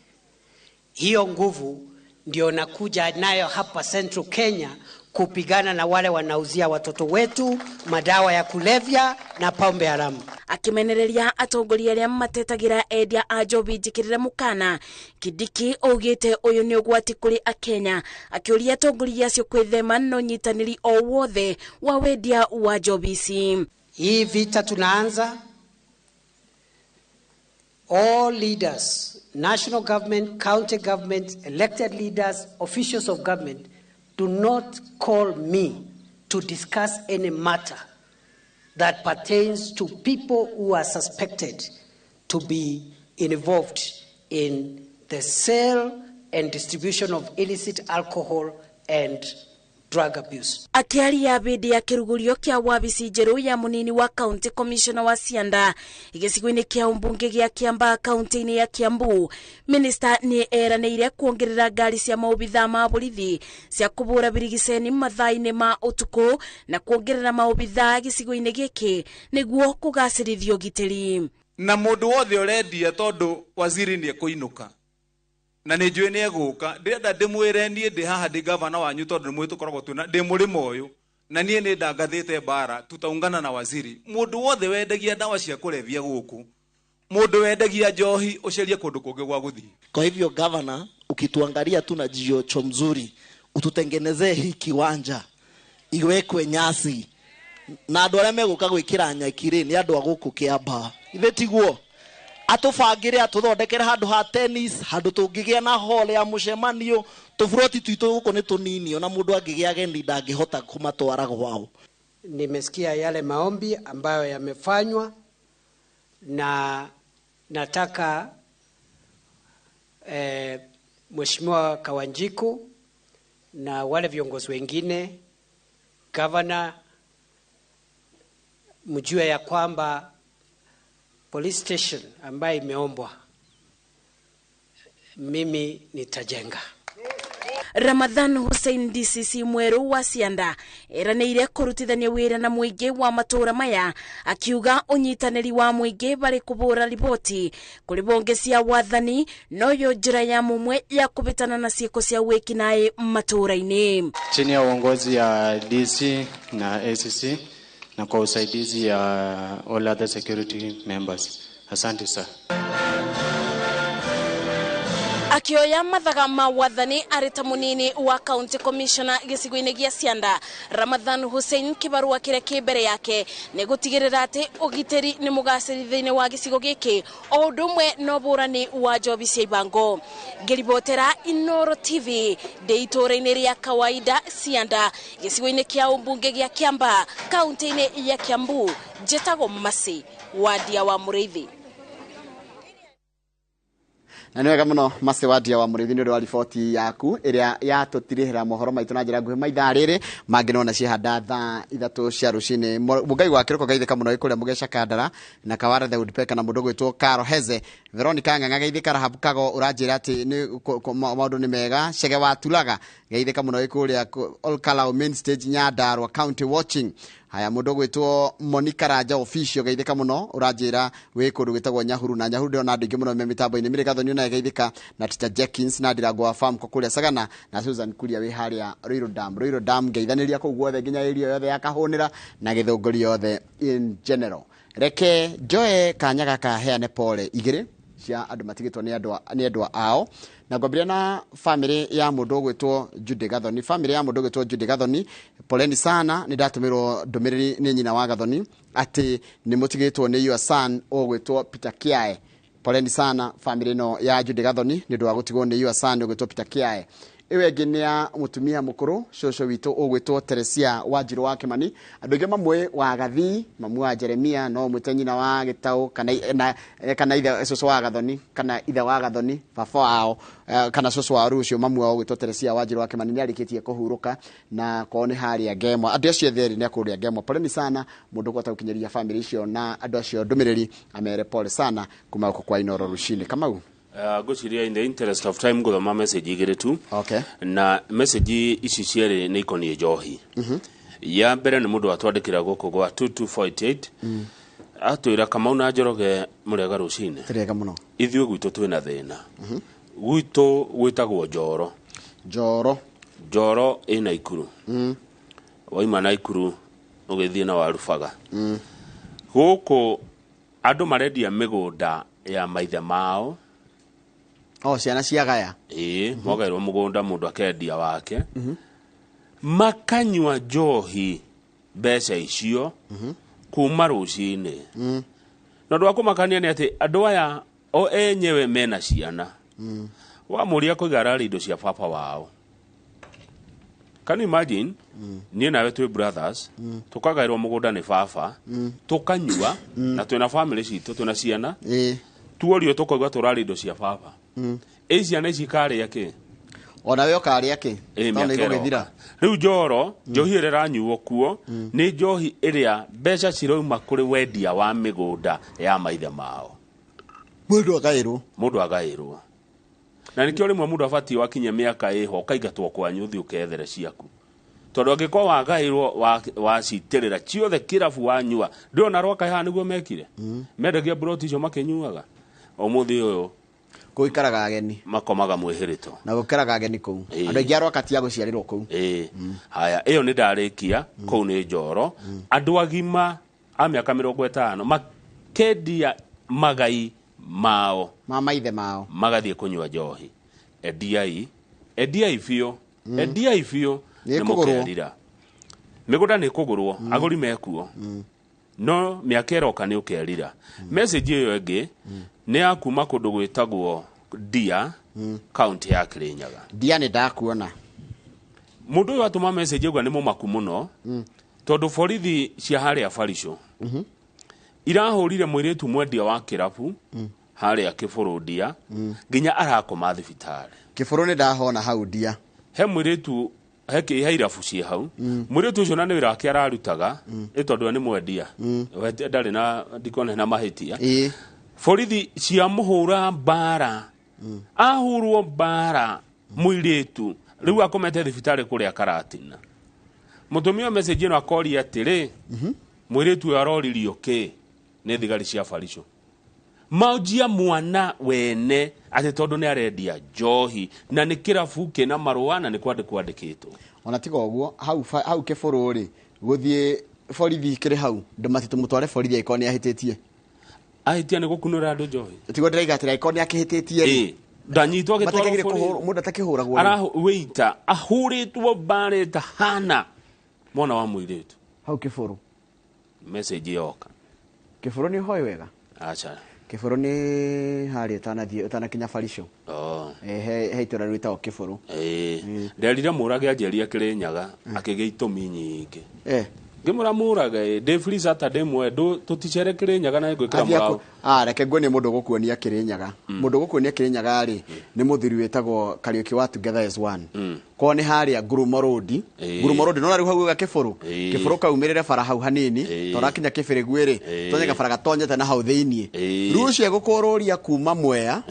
Hiyo nguvu ndio nakuja nayo hapa Central Kenya kupigana na wale wanauzia watoto wetu madawa ya kulevya na pombe haramu. Akimenereria atongoria aria matetagira endia a njohi njikirire mukana, Kindiki augite uyu ni ugwati kuri akenya akiuria atongoria acio kwithema no nyitaniri o wothe wa wendia wa njohi ici. Hii vita tunaanza, all leaders, national government, county government, elected leaders, officials of government, do not call me to discuss any matter that pertains to people who are suspected to be involved in the sale and distribution of illicit alcohol and drug abuse. Akiaria bidi ya kirugurio kia wabici njeru ya munini wa county commissioner wa Cianda igicigo-ini kia umbunge gia Kiamba county-ini ya Kiambu, minister ni eranĩire kuongerera ngari cia maobitha ma borithi cia kubura birigiceni mathaa-inĩ ma utuku na kuongerera maobitha gicigo-ini giki niguo kugacirithio gitiri. Na mundu wothe urendia tondu waziri ni ekuinuka na nĩ njũĩ nĩ egũka, ndĩrenda ndĩmwĩre niĩ ndĩ haha ndĩ gavana wanyu tondũ nĩ mwĩtũkoragwo twĩna ndĩ mũrĩmo ũyũ na niĩ nĩ ndangathĩte mbara tutaungana na waziri. Mũndũ wothe wendagia ndawa cia kũrebia gũkũ, mũndũ wendagia njohi ũcerie kũndũ kũngĩ gwa gũthiĩ. Kwa hivyo gavana, ukituangalia tu na jicho mzuri, ututengenezee hii kiwanja iwekwe nyasi na andũ arĩa megũka gwĩkĩra nyeki rĩ nĩ andũ a gũkũ Kiamba. Ithe tiguo atubangire atuthondekere handu ha tennis, handu tungigia na hall ya mucemanio, tufuroti twitu guko ni tunini ona mundu angigia ageni ndangihota kumatwara gwao. Nimesikia yale maombi ambayo yamefanywa na nataka Mheshimiwa Kawanjiku na wale viongozi wengine, governor, mjue ya kwamba police station ambayo imeombwa mimi nitajenga. Ramadhan Hussein DCC mweru wa Cianda eranĩire kũrutithania wĩra na mũingĩ wa matũra maya, akiuga unyitanĩri wa mũingĩ bari kubura riboti kũrĩ bonge cia wathani noyo njĩra ya mumwe ya kubitana na ciĩko cia wĩkinaĩ matũra-inĩ. Chini ya uongozi ya DC na ACC na kwa usaidizi ya all other security members. Asante sana. akioya mathaga ma wathani arĩ ta mũnini wa county commissioner gĩcigo-inĩ gĩa Cianda. Ramadhan Hussein kibarua kĩrĩa kĩ mbere yake nĩ gũtigĩrĩra atĩ ũgitĩri nĩ mũgacĩri thĩinĩ wa gĩcigo gĩkĩ o ũndũ ũmwe na ũbũrani wa njobi cia ibango. Ngĩribotera Inooro TV ndĩ itũũra-inĩ rĩa kawaida Cianda gĩcigo-inĩ kĩa ũmbunge gĩa Kiamba kaunti-inĩ ya Kiambu. Njĩtagwo Masi Wadia wa Mũrĩithi. Na nĩ wega mũno Masi Wadia wa Mũrĩithi nĩ ũndũ wa riboti yaku ĩrĩa yatũtirĩhĩra mohoro maitũ na njĩra nguhĩ maithaa rĩrĩ mangĩnona ciahanda thaa 3 cia rũcinĩ. Mũgai wa kĩroko gaithĩka mũno ĩkũrĩa Mũgeca Kandara na Kawara the Woodpecker na mũndũ gwĩtwo Karo Heze. Veronica Ng'ang'a gaithĩka Rahabu Kago ũranjĩra atĩ maũndũ nĩ mega. Chege wa Tulaga gaithĩka mũno ĩkũrĩa Olkalau main stage Nyandarua county watching. Haya mũndũ gwĩtwo Monica Raja official gaithĩka mũno ũranjĩra wĩ kũndũ gwĩtagwo Nyahuru na Nyahuru ndĩrona andũ aingĩ mũno me mĩtambo-inĩ. Mĩrĩ Gathoni na gaithĩka na Tita Jenkins na Ndirango wa farm kũrĩa Sagana na Susan Kuria wĩ harĩa Ruiru Dam geithanĩria kũu guothe nginya area yothe ya Kahũnĩra na Gĩthũngũri yothe in general. Reke Joe Kanyaga kaheane pole igĩrĩ cia andũ matigĩtwo nĩ andũ ao na ngwambĩrĩria na family ya mũndũ gwĩtwo Judy Gathoni. Family ya mũndũ gwĩtwo Judy Gathoni, poleni sana, nĩ ndatũmĩrwo ndũmĩrĩri nĩ nyina wa Gathoni atĩ nĩ mũtigĩtwo nĩ your son gwĩtwo Peter Kiae. Poleni sana family no ya Judy Gathoni nĩ ũndũ wa gũtigwo nĩ your son gwĩtwo Peter Kiae. Iwe ngĩ nĩ ya mũtumia mũkũrũ cũcũ witũ ũgwĩtwo Teresia Wanjiru wa Kĩmani. Andũ aingĩ mamwe wa Gathii, mamu wa Jeremia, no mwĩte nyina wa Gĩtaũ kana ithe cũcũ wa Gathoni kana ithe wa Gathoni baba wao kana cũcũ wa Rũciũ mamu wao ũgwĩtwo Teresia Wanjiru wa Kĩmani nĩ arĩkĩtie kũhurũka na kwao nĩ harĩa Ngemwa. Andũ acio theri nĩ akũrĩa Ngemwa. Poleni sana mũndũ gwata gũkinyĩria family icio na andũ acio ndũmĩrĩri amere pole sana kuma gũkũ kwa Inooro rũcinĩ. Kamau Gũciria in the interest of time gũthoma message igĩrĩ tu. Okay. Na message ici cierĩ nĩ ikoniĩ njohi. Ya mbere nĩ mũndũ atwandĩkĩra gũkũ gwa 2248 atwĩra Kamau na Njoroge mũrega rũcinĩ. Tũrega mũno. Ithuĩ gwitũ twĩna thĩna. Gwitũ gwĩtagwo Njoro ĩ Naikuru. Waima Naikuru ũgĩthiĩ na Warubaga. Gũkũ andũ marendia mĩgũnda ya maithe mao. Ciana ciagaya. Mogairwo mũgũnda mũndũ akendia wake. Makanyua njohi mbeca icio kuma rũcinĩ. Na ũndũ wa kũmakania nĩ atĩ andũ aya o enyewe mena ciana. Wamũria kũiga rari indo cia baba wao. Can you imagine? Niĩ nawe twĩ brothers, tũkagairwo mũgũnda nĩ baba, tũkanyua na twĩna family citũ, twĩna ciana. Tuorio tũkauga tũrari indo cia baba. Ciana ici karĩa kĩ? Onawe ũkarĩa kĩ? Tondũ igũgĩthira. Rĩu Njoro, njohi ĩrĩa ĩranyuo kuo nĩ njohi ĩrĩa mbeca ciroima kũrĩ wendia wa mĩgũnda ya maithe mao. Mũndũ agaĩrwo. Na nĩkĩo rĩmwe mũndũ abatiĩ wakinya mĩaka ĩho ũkaigatwo kwanyu ũthiĩ ũkeethere ciaku. Tondũ angĩkorwo wagaĩrwo wacitĩrĩra ciothe kĩrabu wanyua ndĩrona rwaka haha nĩguo mekire. Mendagia buroti icio makĩnyuaga. Ũmũthĩ ũyũ gũikaraga ageni makomaga mwĩhĩrĩto na gũkaraga ageni kũu. Andũ aingĩ arwaka tia gũciarĩrwo kũu. Haya ĩyo nĩ ndarĩkia kũu nĩ Njoro. Andũ agima a mĩaka 50 makendia magai mao maithe mao magathiĩ kũnyua njohi. Endiai biũ nĩ mũkerira. Mĩgũnda nĩ kũgũrwo agũri mekuo. No mĩaka ĩroka nĩ ũkerira. Message ĩyo ĩngĩ nĩ ya kuma kũndũ gwĩtagwo Dia county ya Kirinyaga. Dia nĩ ndakuona. Mũndũ ũyũ atũma message ũguo nĩ mũmaku mũno tondũ borithi cia harĩa Barico irahũrire mũirĩtu mwendia wa kĩrabu harĩa Kĩbũrũ Dia nginya arakoma thibitarĩ. Kĩbũrũ nĩ ndahona hau Dia. He mũirĩtu he irabu ciĩ hau. Mũirĩtu ũcio na nĩ wĩra wake ararutaga tondũ nĩ mwendia. Ndarĩ na ndikona na mahĩtia. Borithi cia mũhũra mbara. Ahũrwo mbara mũirĩtu. Rĩu akomete thibitarĩ kũrĩa Karatina. Mũtumia message ĩno akoria atĩrĩ mũirĩtu ũyũ aroririo kĩ nĩ thigari cia Barico. Maujia mwana wene atĩ tondũ nĩ arendia njohi na nĩ kĩrabu kĩna marũa na nĩ kwandĩkĩtwo. Ona tiga ũguo hau Kĩbũrũ rĩ gũthiĩ borithi kĩrĩ hau ndũmatĩ mũtware borithi aikoni ahĩtĩtie. Ahĩtia nĩ gũkunũra andũ njohi. Tigo ndĩraiga atĩ aikoni akĩhĩtĩtie rĩ. ndanyitwo gitwaro mundu atakihuragwo ara waiter ahuritwo bareta hana mwana wa muiritu hau kiburu message yoka kiburu ni hoyo wega acha kiburu ni hari utanakinya farisho heitora rwita kiburu nderire murage ajeria kirinyaga akige itumi nyingi ngimura muraga de free Saturday mwedu tuticere kirinyaga na gwikira murao reke ngwe ni mundu gukuonia kirinyaga mundu gukuonia kirinyaga ri ni muthiri wetagwo Kariuki wa Together as One ko ni haria Ngurumo Road no rari hau ga kiburu kaumirire bara hau hanini torakinya kibirigwiri tonyega bara gatonyete na hau thiini rucio gukururia kuma Mwea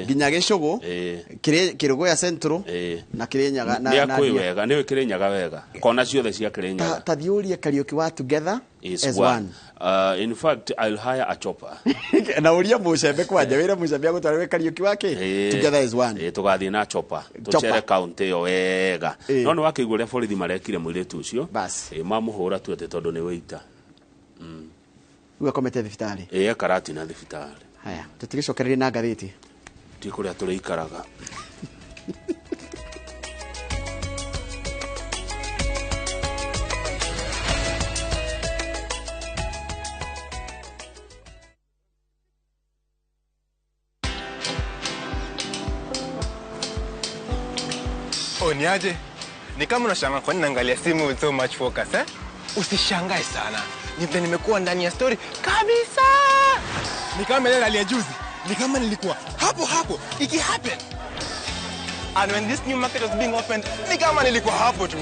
nginya Gicugu Kirugu ya Central na kirinyaga na wega ni kirinyaga wega kona ciothe cia kirinyaga tathiurie Kariuki wa Together as One. In fact, I'll hire a chopper. Na uria mucembe kwanja wira mucembe agutwara Kariuki wake Together as One. Tugathi na chopper. Tuchere county yo wega. No no wakiguria borithi marekire mwiritu ucio. Bas. Mamuhura tu ate tondu ni waiter. Uga komete thibitari. Karati na thibitari. Haya, tutigicokereria na ngathiti. Tikuria turi ikaraga. Niaje? Ni kama unashangaa kwa nini naangalia simu with so much focus Usishangae sana. Nimekuwa ndani ya story kabisa. Ni kama ile hali ya juzi. Ni kama nilikuwa hapo iki happen. And when this new market was being opened, ni kama nilikuwa hapo tu.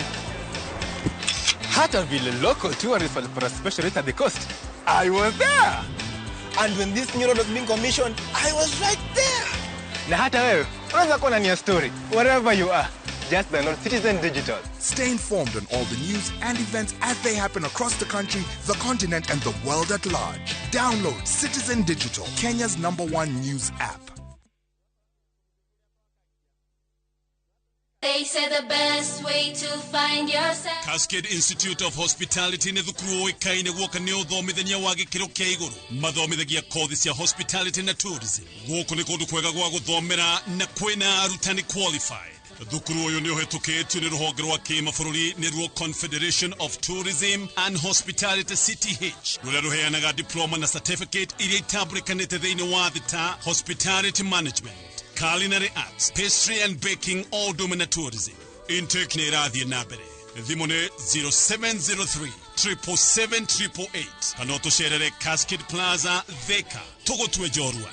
Hata vile local tourists for a special rate at the coast, I was there. And when this new road was being commissioned, I was right there. Na hata wewe, unaweza kuwa ndani ya story wherever you are. Just download Citizen Digital. Stay informed on all the news and events as they happen across the country, the continent, and the world at large. Download Citizen Digital, Kenya's #1 news app. They say the best way to find yourself. Cascade Institute of Hospitality ne thukuru ikaine gwoka ni uthomithania wa gikiro kia iguru mathomithagia kothi cia hospitality na tourism gwoku ni kundu kwega gwa guthomera na kwina arutani qualified. Thukuru uyu ni uhetukitio ni ruhonge rwa kimabũrũri ni ruo Confederation of Tourism and Hospitality CTH ruria ruheanaga diploma na certificate iria itambulikanite thiini wa thita hospitality management, culinary arts, pastry and baking, all domina tourism. Intake ni irathie na mbere. Thimu ni 0703 777 kana utucerere Cascade Plaza Thika tugutwe Jorua.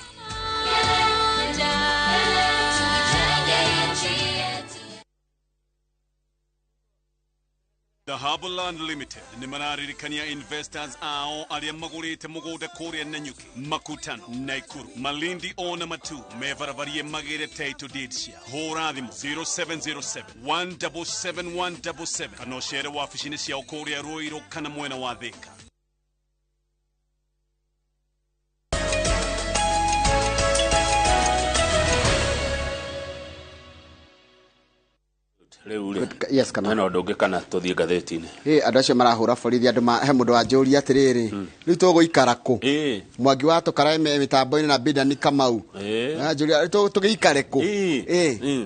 The Harbourland Limited ni mararirikania investors ao aria magurite mugunda kuria Nanyuki, Makutano, Naikuru, Malindi ona Matu mevaravarie magire title deeds cia hura thimu 0707 177 kana ucere wabici-ini ciao kuria Ruiru kana mwena wa Thika. Yes, kana no ndungi kana tuthie gatheti-ini andu acio marahura borithi andu he mundu wanjũria atiriri riu tuguikara ku Mwangi wa tukara mitambo-ini na Bidani Kamau anjũria tugiikare ku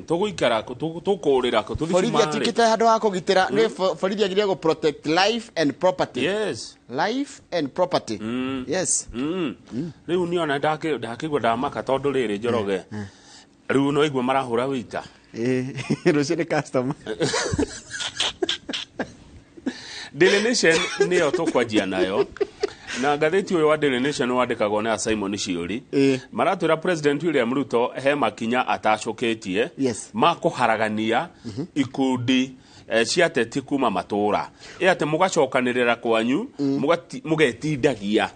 tuguikara ku tukurira ku tuthi borithi atikite handu ha kugitira ni borithi agiria go protect life and property. Yes, life and property. Yes, riu ni ona ndakigwa ndamaka tondu riri Njoroge riu no igwe marahura wita rucio ni customer. Daily Nation niyo tukwanjia nayo na gatheti uyu wa Daily Nation wandikagwo na Simon Shiori maratwira President William Ruto he makinya atacoketie makuharagania ikundi cia teti kuma matura ate mugacokanirira kwanyu mugetindagia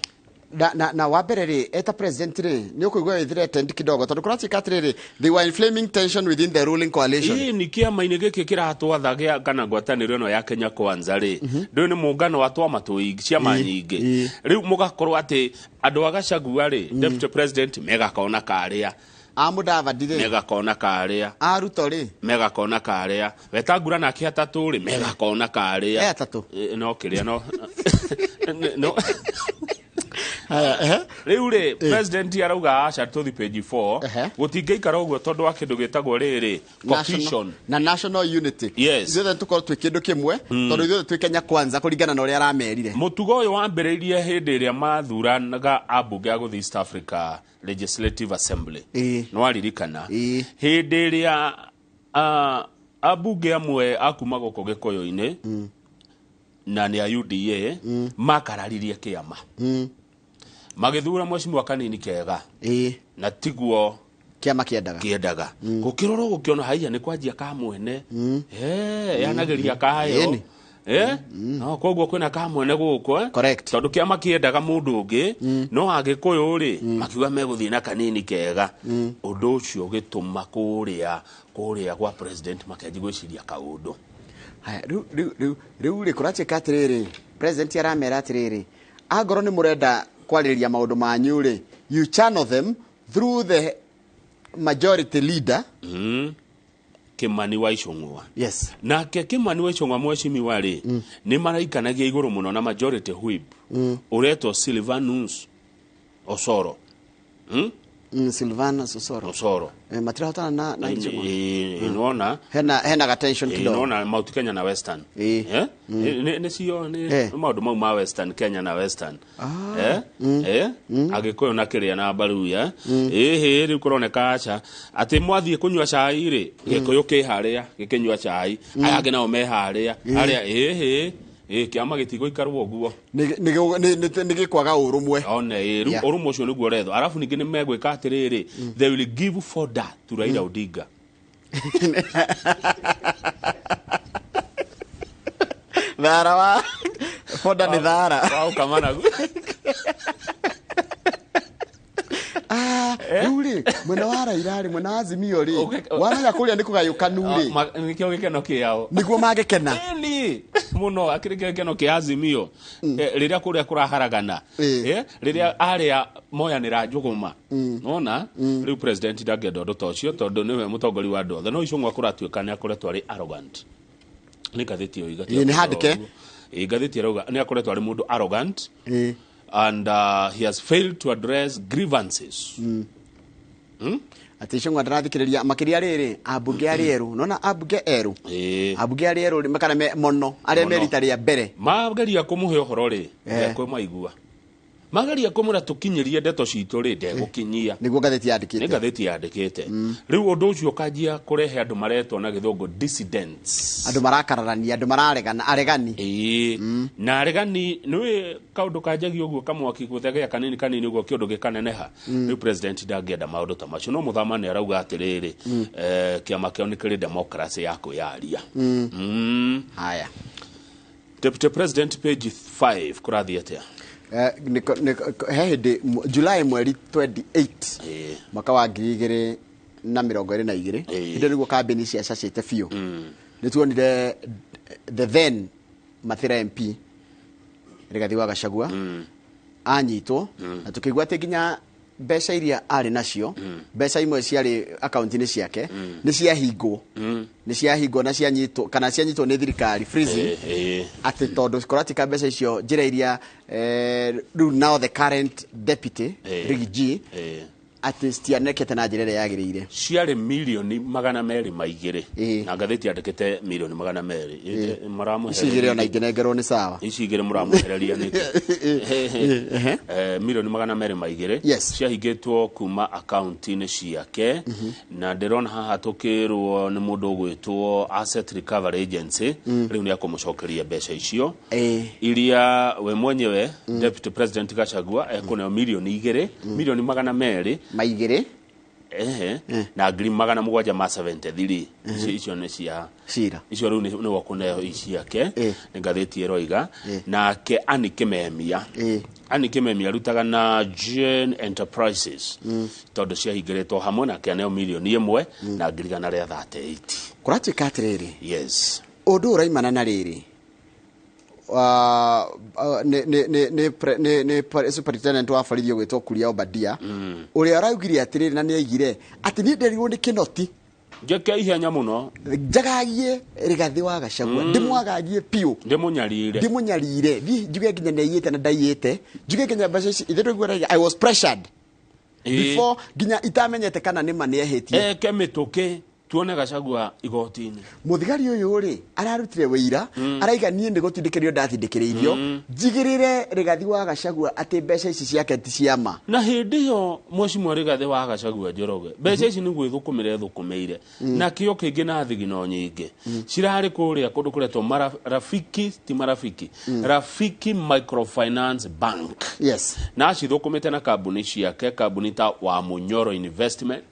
na wambere eta president ni ukuigwa withire tend kidogo tondu kuratika atiriri they were inflaming tension within the ruling coalition. Ni kiama-ini giki kiratwatha gia kana ngwataniro ino ya Kenya Kwanza ri ndu ni muungano wa twama tuigi ciama nyingi riu mugakorwo ati andu agacagua ri deputy president megakona karia Amudavadi megakona karia Ruto ri megakona karia Wetangula nake atatu ri megakona karia atatu no kiria no no riu ri president arauga acha tuthi page 4 gutingeikara uguo tondu wa kindu gitagwo riri cohesion na national unity yes ithuothe tukorwo twi kindu kimwe tondu ithuothe twi Kenya kwanza kuringana na uria aramerire mutugo uyu wambiriirie hindi iria mathuranaga ambunge a guthi East Africa Legislative Assembly no aririkana hindi iria ambunge amwe akuma goko gikoyo-ini na ni a UDA makararirie kiama magithura mwecimu kanini kega na tiguo kiama kiendaga gukiroro gukiona haiya ni kwanjia ka mwene yanageria kayo no koguo kwina ka mwene guko tondu kiama kiendaga mundu ungi no agikuyu ri makiuga meguthii na kanini kega undu ucio gituma kuria gwa president makenji gwiciria kaundu haya riu ri kuracheka atiriri president aramera atiriri agoro ni murenda kwariria maundu manyu ri you channel them through the majority leader Kimani wa Icung'wa yes nake Kimani wa Icung'wa mwecimiwa ri ni maraikanagia iguru muno na majority whip ureto Silvanus Osoro Silvanus Osoro matirahotana na Icung'wa inaona hena ga tension kidogo inaona Mount Kenya na Western ni sio ni maundu mau ma Western Kenya na Western agikoyo na kiria na baruya ri kuroneka acha ati mwathie kunywa chai ri gikoyo ki haria gikinywa chai aya ngi nao me haria haria kiama gitigo ikarwo guo ni gikwaga urumwe one urumwe ucio niguo retho arafu ningi ni megwika atiriri they will give fodder to Raila Odinga thara wa fodder ni thara wao kamana Yuri mwena wa Raila ri mwena wa Azimio ri wamenya kuria ni kugayukanu ri nikio gikeno kiao niguo magikena ni muno akirike gikeno kia Azimio riria kuria kuraharagana riria aria moyanira njuguma nona riu president ndagenda undu tocio tondu niwe mutongori wa ndothe no Icung'wa kuratuika ni akoretwo ari arrogant ni gatheti yo igati ni handike gatheti rauga ni akoretwo ari mundu arrogant and he has failed to address grievances ati Icung'wa ndarathikiriria makiria riri ambunge ari eru nona ambunge eru ambunge ari eru makana mono aria merita ria mbere mageria kumuhe uhoro ri ekwe maigua magaria kumura tukinyirie ndeto citu ri ndegukinyia niguo gatheti yandikite ni gatheti yandikite riu undu ucio kanjia kurehe andu maretwo na githungu dissidents andu marakararania andu mararegana aregani na aregani niwe kaundu kanjagi uguo kamwaki guthegea kanini uguo kiundu gikaneneha riu president ndangenda maundu ta macio no muthama ni arauga atiriri kiama kio ni kiri democracy yako yaria haya Deputy President page 5 kurathia atia hindi July mweri 28 mwaka wa 2022 hindi niguo kambeni cia cacite biu ni tuonire the then Mathira MP Rigathi wa Gachagua anyitwo na tukigwa ati nginya mbeca iria ari nacio mbeca imwe ciari account-ini ciake ni ciahingwo na cianyitwo kana cianyitwo ni thirikari freezing ati tondu koratika mbeca icio njira iria now the current deputy Rigiji ati stianekete na njira iria yagirire ciari milioni 200 maigire na gatheti yandikite milioni 200 maramuhereria na ingenengerwo ni sawa icigire muramuhereria niki milioni 200 maigire ciahingitwo kuma account-ini ciake na ndirona haha tukirwo ni mundu gwitwo Asset Recovery Agency riu ni akumucokeria mbeca icio iria we mwenyewe Deputy President Gachagua ekuneo milioni 2 milioni 200 maigire na ngiri 773 icio ni cia cira icio riu ni wakuneo iciake ni gatheti eroiga nake Anikimemia Anikimemia rutaga na Jane Enterprises tondu ciahingiritwo hamwe na kianeo milioni 1 na ngiri 138 kuratuika atiriri yes undu uraimana na riri ne superintendent wa borithi gwitwo Kuria Obadia uria araugire atiriri na ni aigire ati ni nderirwo ni kinoti Jeke ihenya muno. Njagagie Rigathi wa Gachagua. Ndimwagagie piu. Ndimunyarire. Njuge nginya neyite na ndayite. Njuge nginya mbeca ithe I was pressured. Before nginya itamenyete kana nima ni ehetie. Kemituke tuone Gachagua igotini. Muthigari uyu ri ararutire wira araiga nie ndi gutindikiririo ndathindikiririo njigirire Rigathi wa Gachagua ati mbeca ici ciake ti ciama. Na hindi yo Mheshimiwa Rigathi wa Gachagua Njoroge mbeca ici ni gwithukumire thukumeire na kio kingi na thigino nyingi cirari kuria kundu kuretwo marafiki ti marafiki Rafiki Microfinance Bank. Yes. Na cithukumite na kambuni ciake kambuni ta wa Munyoro Investment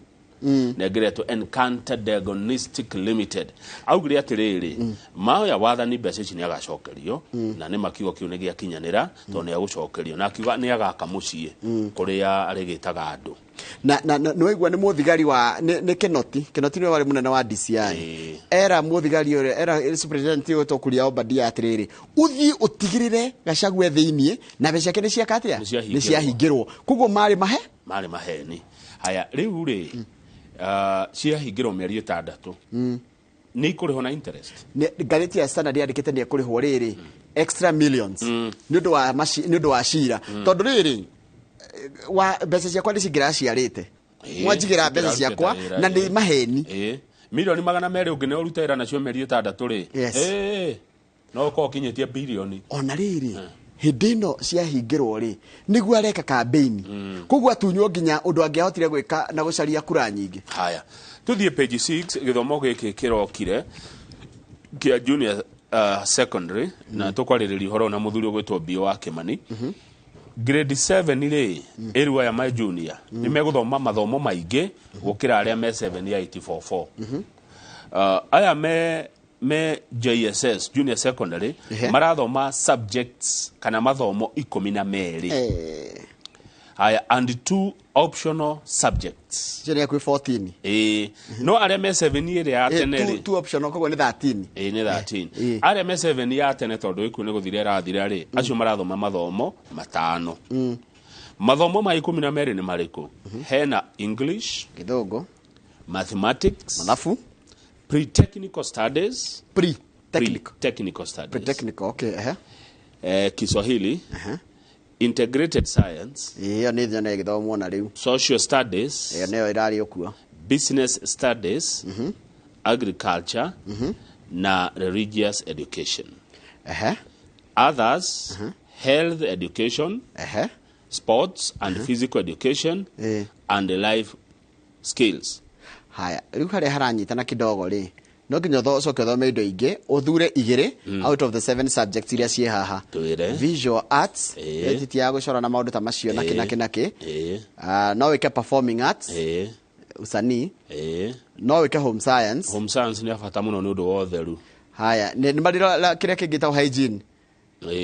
negereto Encounter Diagnostic Limited augire atiriri mao ya wathani mbeca ici ni agacokerio na ni makiugo kiu ni giakinyanira to ni agucokerio na akiuga ni agaka mucie kuria arigitaga andu na no igwa ni muthigari wa ni Kinoti ni wari munene wa DCI era muthigari ore era superintendent to kuria Obadia atiriri uthi utigirire Gachagua thiini na mbeca yake ni ciakatia ni ciahingirwo kugo mari maheni haya riu ri ciahingirwo mieri 6 ni kuriho na interest gareti ya Standard yandikite ni kuriho riri extra millions nundu wa cira tondu riri wa mbeca ciakwa ni cigraciarite mwanjigira mbeca ciakwa na ni maheni milioni 200 ungi ne urutaira nacio mieri 6 ri no ko kinyetie bilioni ona riri hindi no ciahingirwo ri niguo areka campaign kugwa tunywo nginya undu angiahotire gwika na gucaria kura nyingi. Haya tuthie page 6 githomo giki kirokire kia junior secondary na tukwariria horo na muthuri gwitwo Bio wa Kimani grade 7 ri erwa ya my junior ni meguthoma mathomo maingi gukira aria me 7 ya 844 aya me JSS junior secondary marathoma subjects kana mathomo 12 haya and 2 optional subjects jere ku 14 no aria me 7 ire ya teneri 2 optional kogo ni 13 ni 13 aria me 7 ya tene tondu iku ni guthire rathire ri acio marathoma mathomo 5 mathomo ma 12 ni mariku hena English Githungu mathematics Mathabu pre-technical studies pre-technical studies pre-technical okay Kiswahili integrated science iyo ni thana githomo na riu social studies iyo neyo irari okuo business studies agriculture na religious education others health education sports and physical education and life skills. Haya riu hare haranyitana kidogo ri no nginya coke thome indo ingi uthure igiri out of the 7 subjects iria cie haha visual arts etiti ya gucora na maundu ta macio na kinaki no wike performing arts usanii no wike home science ni afata muno ni undu wotheru. Haya ni madira kiria kingita hygiene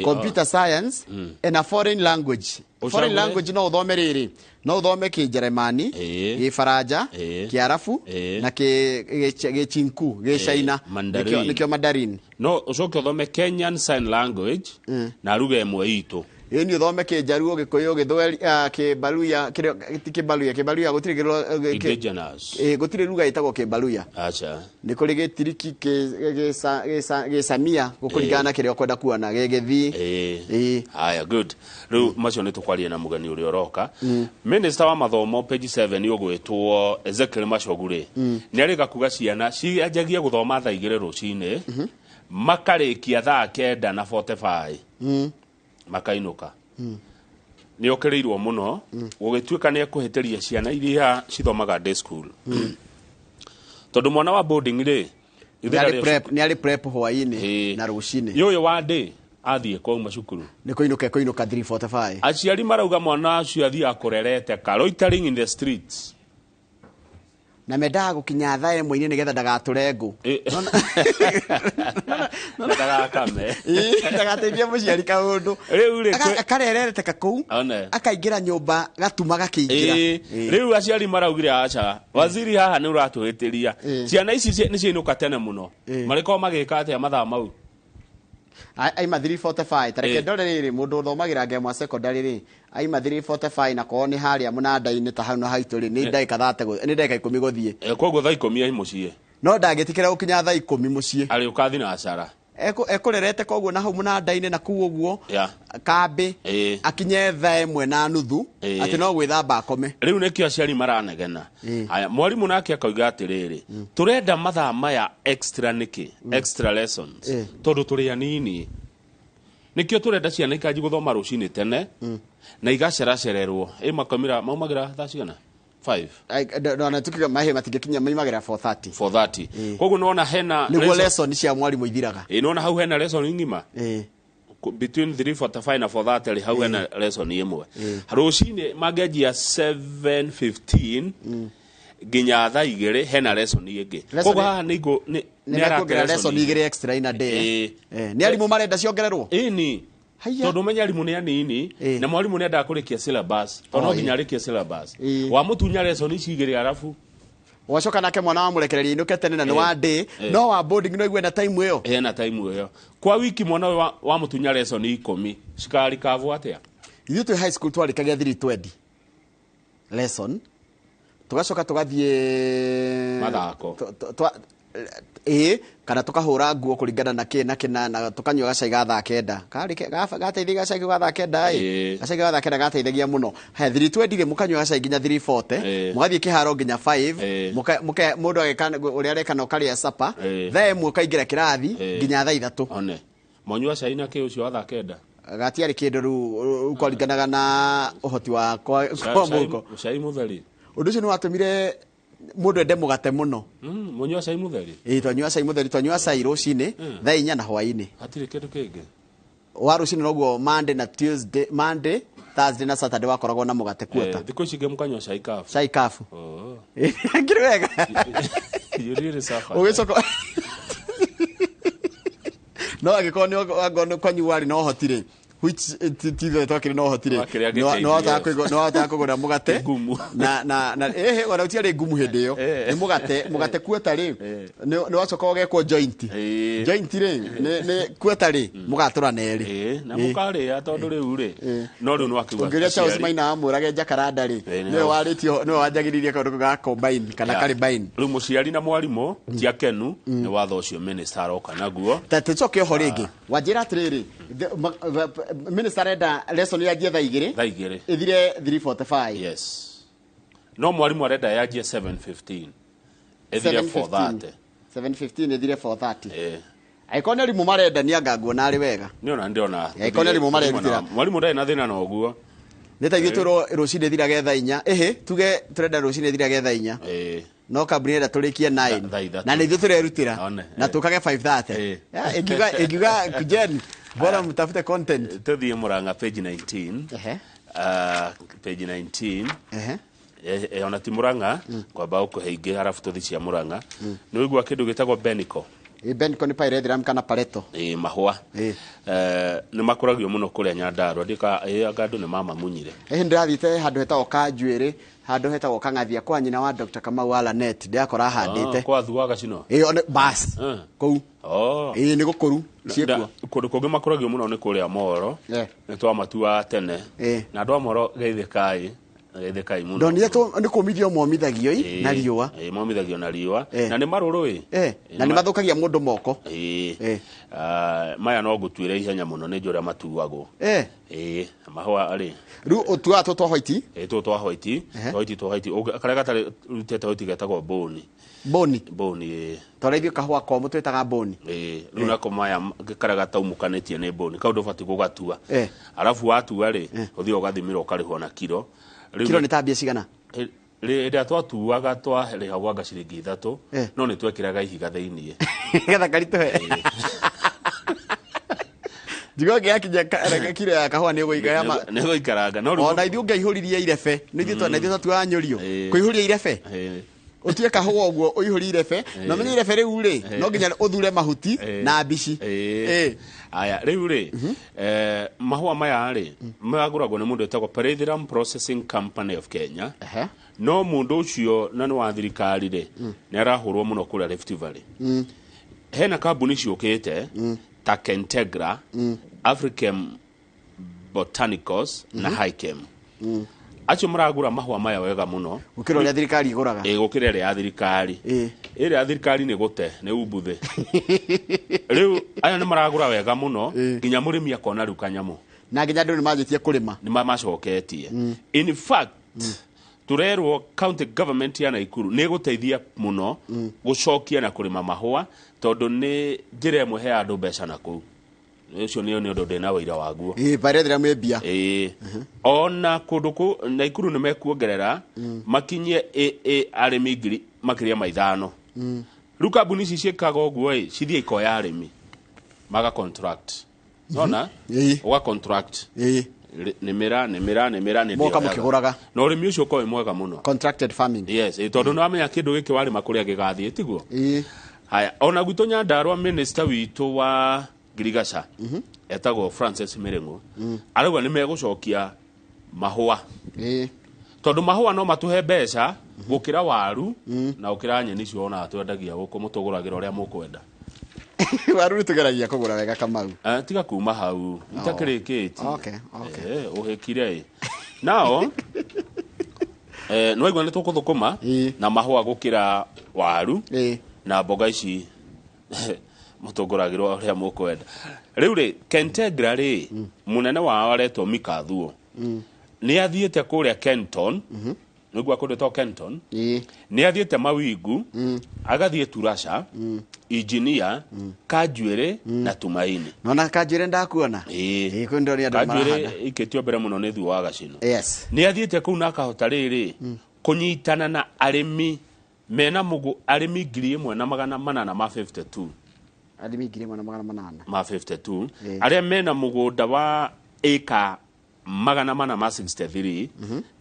computer science and a foreign language. Foreign language no uthome riri no uthome Kijeremani Gifaranja Kiarafu na Gichinku Gichina nikio Mandarin no ucoke uthome Kenyan sign language na lugha imwe itu ni uthome Kijaruo Gikuyu Githweri Kibaluya gutire gutire lugha itagwo Kibaluya acha ni kuri Gitiriki Gisamia gukurigana kiria kwenda kuona Gigithi haya good riu macio ni tukwaria na mugani uri oroka minister wa mathomo page 7 yogwetwo Ezekiel Machogure ni arika kuga ciana cianjagia guthoma thaa 2 rucine makarikia thaa 9 na 45 makainuka ni okereirwo muno gugituika ni akuheteria ciana iria cithomaga day school tondu mwana wa boarding ri ni ari prep hwaini na rucine yoyo wa day athie kwa macukuru ni koinuka 3:45 aciari marauga mwana acio athie akurerete loitering in the streets na mendaga gukinya thaa imwe ni getha ndagaturengu ndagakame ndagateithia muciari kaundu riu akarerete kuu akaingira nyumba gatuma gakiingira riu aciari maraugire acha waziri haha ni uratuhitiria ciana ici ni ciinuka tene muno mariko magika atia mathaa mau aima 345 tareke ndore riri mundu thomagira ngema secondary ri aima 345 na ko ni haria munanda-ini ta hau na haitu ri ni ndagika 30 ni ndagika 10 guthie koguo thaa 10 ai mucie no ndagitikira gukinya thaa 10 mucie ari ukathi na acara ekurerete koguo na hau munanda-ini na kuu uguo kambi akinye thaa 1:30 ati no gwithamba akome riu nikio aciari maranegena aya mwarimu nake akauga atiriri turenda mathaa maya extra niki extra lessons tondu turi anini nikio turenda ciana ikanji guthoma rucini tene na igaceracererwo makomira maumagira thaa cigana 5 no na tukiga mahe matigekinya maimagira 4:30 koguo nona hena niguo lesson cia mwarimu ithiraga nona hau hena lesson ngima between 3:45 na 4:30 hau hena lesson imwe rucini mangenjia 7:15 ginya thaa 2 hena lesson ingi koguo haha nigo ni arakira lesson 2 extra in a day ni arimu marenda ciongererwo ni tondu menya arimu ni anini na mwarimu ni enda kurikia syllabus ono ginya arikia syllabus wa mutunya lesson ici 2 arafu wacoka nake mwana wa murekereria inuke tene na ni wa day no wa boarding no igwe na time iyo na time iyo kwa wiki mwana wa mutunya lesson 10 cikari kavu atia ithu tu high school twarikagia 320 lesson tugacoka tugathie mathako kana tukahura nguo kuringana na kina na tukanywa gacai ga thaa 9 gateithia gacai ga thaa 9 gacai ga thaa 9 gateithagia muno he 320 mukanywa gacai nginya 340 mugathie kiharo nginya 5 mundu agekana uri arekana ukaria sapa thaa imwe kaingira kirathi nginya thaa 3 one monywa cai na ke ucio wa thaa 9 gatiari kindu ru kuringanaga na uhoti wa kwa muko cai mutheri undu ucio ni watumire mundu ende mugate muno munywa cai mutheri twanywa cai mutheri twanywa cai rucini thaa 4 na hwaini atire kindu kingi wa rucini noguo Monday Thursday na Saturday wakoragwo na mugate kuota thiko ici mukanywa cai kafu ngiri wega yuri safa ugicoka no agikono kwanywa ari no hotire which tithe twakire no hotire no atakugura mugate na wana utiare ngumu hende yo ni mugate kuota ri ni wacoka ogekwo joint ri ni kuota ri mugatura neri na mukari ya tondu riu ri no riu no akigwa ngiria Charles Maina amurage jakaranda ri ni waritio no wajagiririe kaundu ga combine kana combine riu muciari na mwarimu ti akenu ni watho ucio minister aroka naguo taticoke ho ringi wanjira atiriri minister renda lesson ya thaa 2 ithire 3:45 yes no mwarimu arenda yajie 7:15 ithire 4:30 ithire 4:30 aikone rimu marenda ni angaguo na ari wega niona ndiona aikone rimu marenda mwarimu ndai na thina na oguo nita ithu rucine thiraga thaa 4 tuge turenda rucine thiraga thaa 4 no kaburi enda turikie 9 na nithu turerutira na tukage 5:30 ikiuga kujeni bora mtafute content tuthie Murang'a page 19 page 19 ona ti Murang'a kwamba ukuhinge harafu tuthi cia Murang'a ni wigua kindu gitagwo Benico Benico ni pyrethrum kana pareto mahua ni makuragio muno kuria Nyandarua ndika andu ni mama munyire ndirathite handu hetagwo Kanjuiri handu hetagwo Kang'athia kwa nyina wa Dr. Kamau Alanet ndiakora handite kwa thuaga cino bas kou ni gukuru ciekwo kundu kungi makuragio muno ni kuria Moro ni twa matua tene na andu a Moro geithikai muno ndonire to ni kumithio momithagio na riua momithagio na riua na ni maruru na ni mathukagia mundu moko maya no gutuire ihenya muno ni njura matuagwo mahua ari ru otua to white twa white kare gatari rutete white getagwo boni toraithio kahua ko mutwetaga boni ru nako maya kare gataumukanetie ni boni kaundu bati gugatua arafu watua ri uthio gathimira ukarihwo na kilo ni tabia cigana ria twatuaga twarihagwaga ciringi 3 no ni twekiraga ihiga thiini getha karituhe jigo giakinya kire ya kahua ni guikaranga no ona ithu ngeihuririe irebe ni ithu na ithu tuanyurio kuihuria irebe utie kahua uguo uihuri irebe no menye irebe riu ri no nginya uthure mahuti na mbici aya riu ri mahua maya ri maguragwo ni mundu etagwo Petroleum Processing Company of Kenya no mundu ucio na ni wa thirikari ri ni arahurwo muno kula Rift Valley hena kambuni ciukite ta Kentegra, African Botanicals na Highchem. Acio maragura mahua maya wega muno. Gukira ria thirikari iguraga. Gukira ria thirikari. Ria thirikari ni gute, ni ubuthe. Riu aya ni maragura wega muno, nginya murimi akona riu kanyamu. Na nginya ndu ni majitie kurima. Ni macoketie. In fact, turerwo county government ya Naikuru ni guteithia muno gucokia na kurima mahua tondu ni njira imwe he andu mbeca na kuu. Ucio ni undu ndina wira waguo. Barethera mwebia. Ona kundu Naikuru ni mekuongerera makinye arimi ngiri makiria maithano. Riu kambuni ici ciikaga uguo cithie ikoya arimi maga contract. Nona? Wa contract. Nemera moka mukiguraga. No urimi ucio ko mwega muno. Contracted farming. Yes, tondu no amenya kindu giki wari makuria gigathie tiguo. Haya, ona gwito Nyandarua minister witu wa Girigasha etagwo Francis Mirengo arauga ni megucokia mahua tondu mahua no matuhe mbeca gukira waru na ukira nyeni cio ona atwendagia guku mutuguragira uria mukwenda. Waru ni tugeragia kugura wega Kamau. Tiga kuma hau itakirikiti. Okay. Uhekire nao no igwa ni tukuthukuma na mahua gukira waru na mboga ici mutuguragirwo uria mukwenda. Riu ri Kentegra ri munene wao aretwo Mikathuo ni athiete kuria Kenton niguo akundu Kenton ni athiete Mawingu agathie Turasha engineer Kanjuire na Tumaini. Nona Kanjuire ndakuona kundo ni andu marahanda Kanjuire iketio mbere muno ni thu wa Gacino. Yes, ni athiete kuu na akahota riri kunyitana na arimi mena mugu arimi 1,852 arimi 1,800 ma 52 aria mena mugunda wa eka 463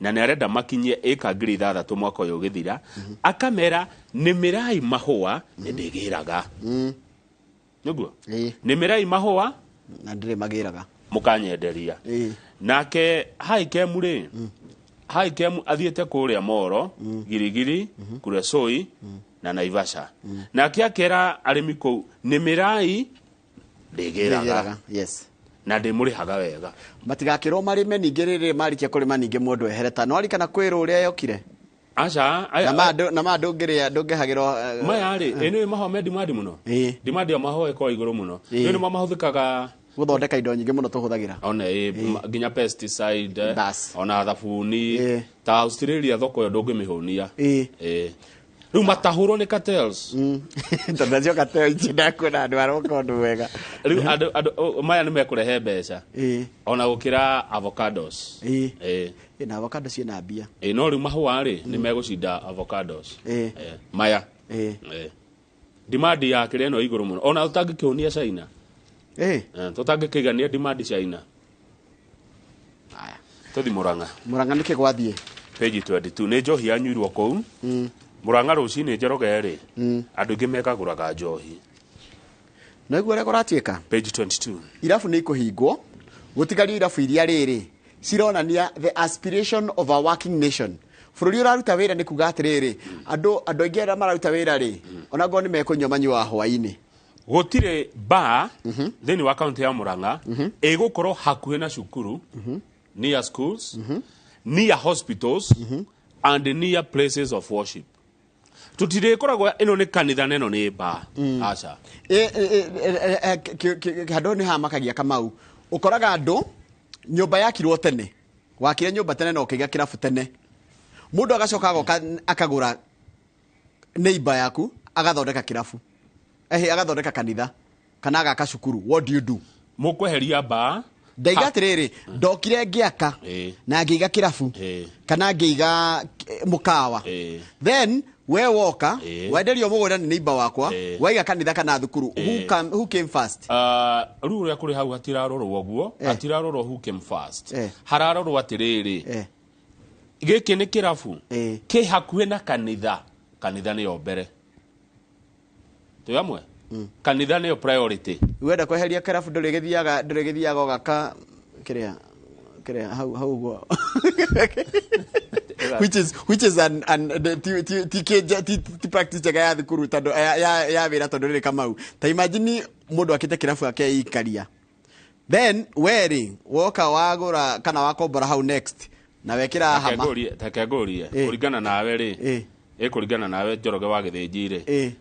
na ne arenda makinye eka 6,000 mwaka uyu githira akamera nimirai mahua ndigiraga niguo nimirai mahua na ndire magiraga mukanyenderia nake Highchem ri Highchem athiete kuria Moro Girigiri kuria Soi na Naivasha na akiakera arimi ku nimirai ndigiraga. Yes, na ndimurihaga wega matigakirwo marime ninge riri marikia kurima ninge mundu ehereta no arikana kwira uria yokire acha na madu ngiria ndungihagirwo maya ri eno mahome dimadi muno dimadi maho eko iguru muno ni mahuthikaga guthondeka indo nyingi muno tuhuthagira ona ginya pesticide ona thabuni ta Australia thoko yo ndungimihunia riu matahurwo ni cartels ndacio cartels ndakuna andu aroka ndu wega riu andu maya ni mekurehe mbeca ona gukira avocados na avocados ina bia no riu mahua ri ni megucinda avocados maya demand ya kire no iguru muno ona utangikihunia China tutangikigania demand China. Aya tuthi Murang'a nike gwathie page 22 ni njohi anyuirwo kou Murang'a rucini njoroge ri andu ingi mekaguraga njohi no igwo ria kuratieka page 22 irafu ni ikuhingwo gutigari irafu iria riri cironania the aspiration of a working nation. Bururi uraruta wira ni kuga atiriri andu aingi aria mararuta wira ri ona ngo ni mekunywa manyua hwaini gutire ba thini wa county ya Murang'a igukorwo hakuhe na cukuru near schools near hospitals and near places of worship. Tutire koragwo ino ni kanitha neno ni ba acha hado ni hamakagia Kamau ukoraga andu nyumba yakirwo tene wakire nyumba tene no kiga kirafu tene mundu agacoka akagura neighbor yaku agathondeka kirafu agathondeka kanitha kana agaka cukuru. What do you do? Mukweheria ba ndaiga atiriri ndokire ngiaka na ngiga kirafu kana ngiga mukawa then we woka wenderio mugunda ni neighbor wakwa waiga kanitha kana thukuru who came first? Ruru ya kuri hau hatirarorwo oguo hatirarorwo who came first hararorwo atiriri giki ni kirafu ki hakuhe na kanitha ni ombere tuyamwe kanitha ni priority wenda kweheria kirafu ndurigithiaga gaka kiria hau go which is an practice ya thukuru tando ya wira tando riri kamau ta imagine mundu akite kirafu ake ikaria then wearing woka wagura kana wakombora hau next na wekira hama takegoria kuringana nawe ri kuringana nawe Njoroge wa Githinjire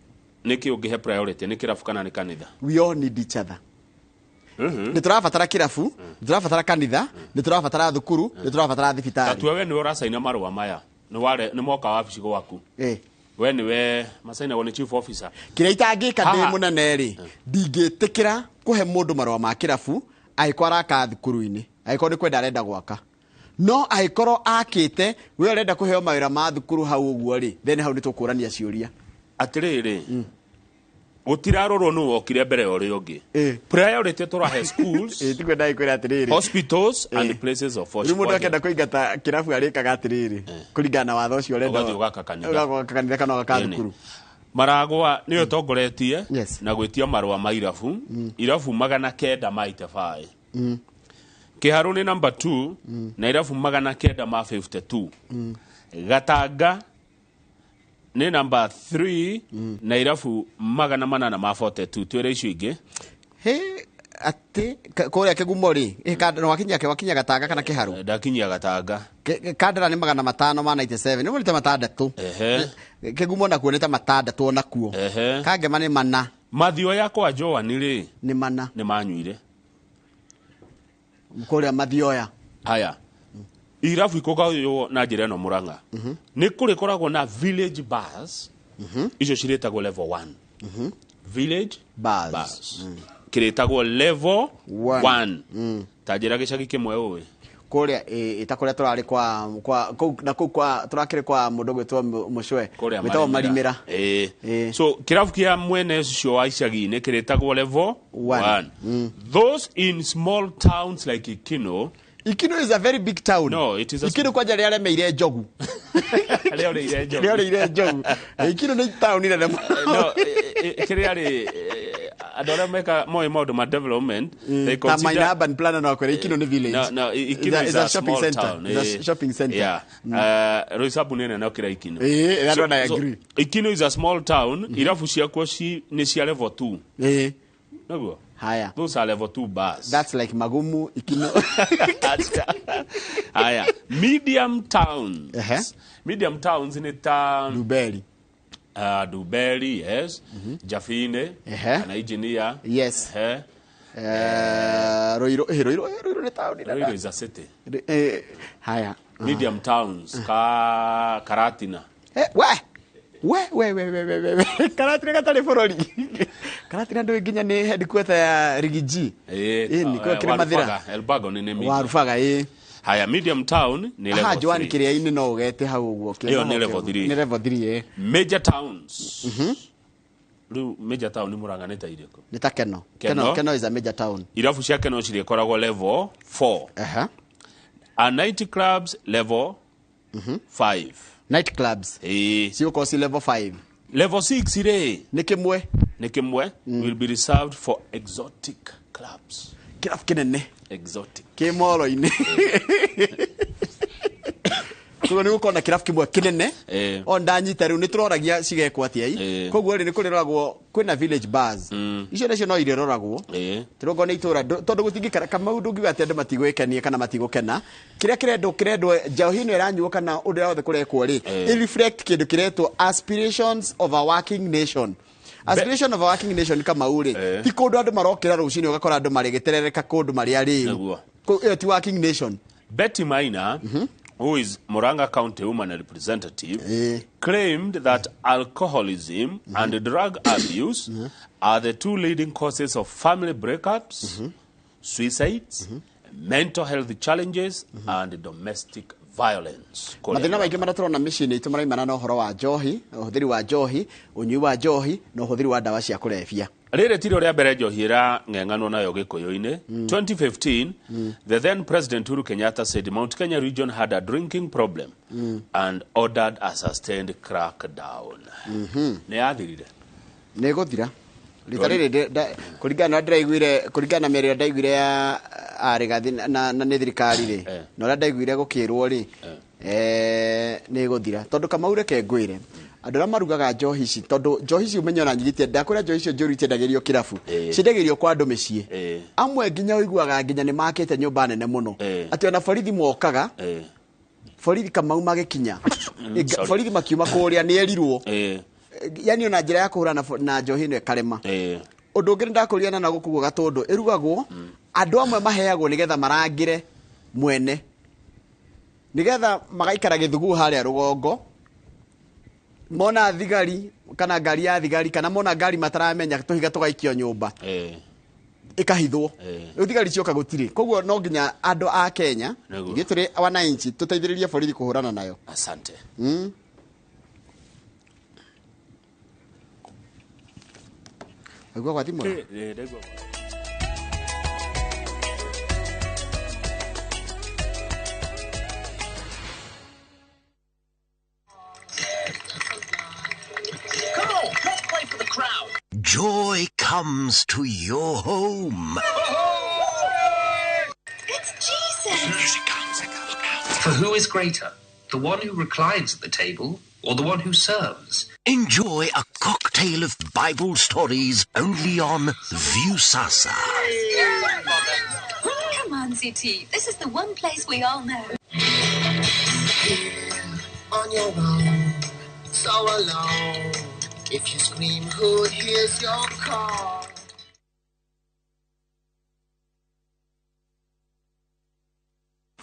niki ungihe priority ni kirafu kana ni kanitha we all need each other ni turabatara kirafu ni turabatara kanitha ni turabatara thukuru ni turabatara thibitari tatu we ni urasaina marua maya ni moka wabici gwaku we ni we masaina woni chief officer kira itangika ndi munene ri ndingitikira kuhe mundu marua ma kirafu aikwara ka thukuru-ini aikorwo ni kwenda arenda gwaka no aikorwo akite we arenda kuheo mawira ma thukuru hau uguo ri then hau ni tukurania ciuria atiriri gutirarorwo nu wokire mbere ori ungi priority turahe schools tikwenda ikwira atiriri hospitals and places of worship mundu akenda kuingata kirafu arikaga atiriri kuringana watho ucio urenda ugaka kanitha kana ugaka thukuru maragwa ni utongoretie na gwitia marwa ma irafu irafu 995 kiharu ni number 2 na irafu 952 gatanga ni number 3 na irafu 842 twere icio ingi ati kuria kigumori ikanda wakinya gatanga kana kiharu ndakinya gatanga kandara ni 597 ni mulite matandatu kigumo na kuoneta matandatu ona kuo kange mane mana mathio yakwa joa ni ri ni mana ni manyuire mkuria mathio ya haya irafu ikogayo na njira no Murang'a ni kuri koragwo na village bars icio ciretagwo level 1 village bars kiretagwo level 1 tajira gicagi kimwe uwe kuria itakuria turari kwa na kwa turakire kwa mundu gwitwo mucwe witawo marimira so kirafu kia mwene cio wa icagi ni kiretagwo level 1 those in small towns like Ikino is a very big town. No, it is a Ikino kwa jari meire jogu. Leo ile jogu. Ikino ni town ile. No, kiriari adora meka modo ma development. They consider my urban plan na kwa Ikino ni village. No, Ikino is a shopping center. It's a shopping center. Yeah. Roisabu nene na kira Ikino. That one I agree. Ikino is a small town. Irafu cia kwa ni cia level 2. Nago. Haya. Those are level 2 bars. That's like Magumu, Ikino. Haya. Medium towns. Medium towns in a town. Dubeli. Dubeli, yes. Jafine. An engineer. Yes. Roiro ni town. Roiro is a city. Haya. Medium towns. Karatina. We Karatina gatari forori. Karatina ndo iginya ni headquarter ya Rigiji. Ni kwa kile mathira. Elbago ni nemi. Warufaga Haya medium town ni level 3. Joan kiria ini no ugete hau uguo. Iyo ni level 3. Ni level 3 Major towns. Major town ni Murang'a neta iriko. Nita Keno. Keno is a major town. Irafu cia Keno ciri koragwo level 4. A night clubs level 5. Night clubs. Sio kosi level 5. Level 6 ire. Ni kimwe will be reserved for exotic clubs. Kiraf kinene. Exotic. Kimoro ine. Kuko ni uko na kiraf kimwe kinene. Ondanyita riu ni turoragia cigekwo atia koguo ri ni kuriragwo kwina village bars. Icio nacio no ireroragwo. Turongo ni itura tondu gutingikara kama undu ngiwa ati andu matigwekenia kana matigukena. Kiria kirendwo njohino iranyuo kana undu yothe kurekwo ri reflect kindu kiretwo aspirations of a working nation. Aspiration of a working nation kama uri ti kundu andu marokira rucini ugakora andu marigiterereka kundu mari ari ti working nation. Betty Maina who is Murang'a County Woman Representative claimed that alcoholism and drug abuse are the two leading causes of family breakups, suicides, mental health challenges and domestic violence. Mathina maingi maraturona micini itu maraimana na uhoro wa njohi, uhuthiri wa njohi, unyui wa njohi na uhuthiri wa dawa cia kurefia. Rĩrĩ tiro rĩa mbere njohi ng'eng'ano nayo Gĩkũyũ-inĩ. 2015, the then President Uhuru Kenyatta said Mount Kenya region had a drinking problem and ordered a sustained crackdown. Nĩ yathirire? Nĩ gũthira. Rĩrĩ kũringana na mĩario ndaiguire ya Rigathi na nĩ thirikari rĩ. Na ũrĩa ndaiguire gũkĩrwo rĩ. nä gå thira tondå Kamau reke ngwä andå arä a marugaga njohi ici tondå njohi ici å menye ona nyigitie ndakwä ra njohi icio njå ru itiendagä rio kä rabu ciendagä rio kwa andå mä ciä amwe nginya å iguaga nginya nä makä te nyå mba nene må no atä ona borithi mokaga borithi Kamau magä kinya borithi makiuma kå rä a nä erirwo yani ona njä ra ya kå hå rana na njohi ä no ĩkarema å ndå å ngä nä ndakå riana na gå kå guo gatåndå ä rugagwo andå amwe maheagwo nä getha marangä re mwene nä getha magaikara gä thuguu harä a rå gongo mona thigari kana ngari ya thigari kana mona ngari mataramenya tå higa tå gaikio nyå mba ä kahithwo rä u thigari cioka gå tirä koguo no nginya andå a Kenya ithuĩ tũrĩ wananchi tå teithä rä rie borithi kå hå rana nayo. Asante. Agua kwa timu. Joy comes to your home. It's Jesus. For who is greater, the one who reclines at the table or the one who serves? Enjoy a cocktail of Bible stories only on Viusasa. Come on, CT. This is the one place we all know. On your own, so alone. If you scream, who hears your call?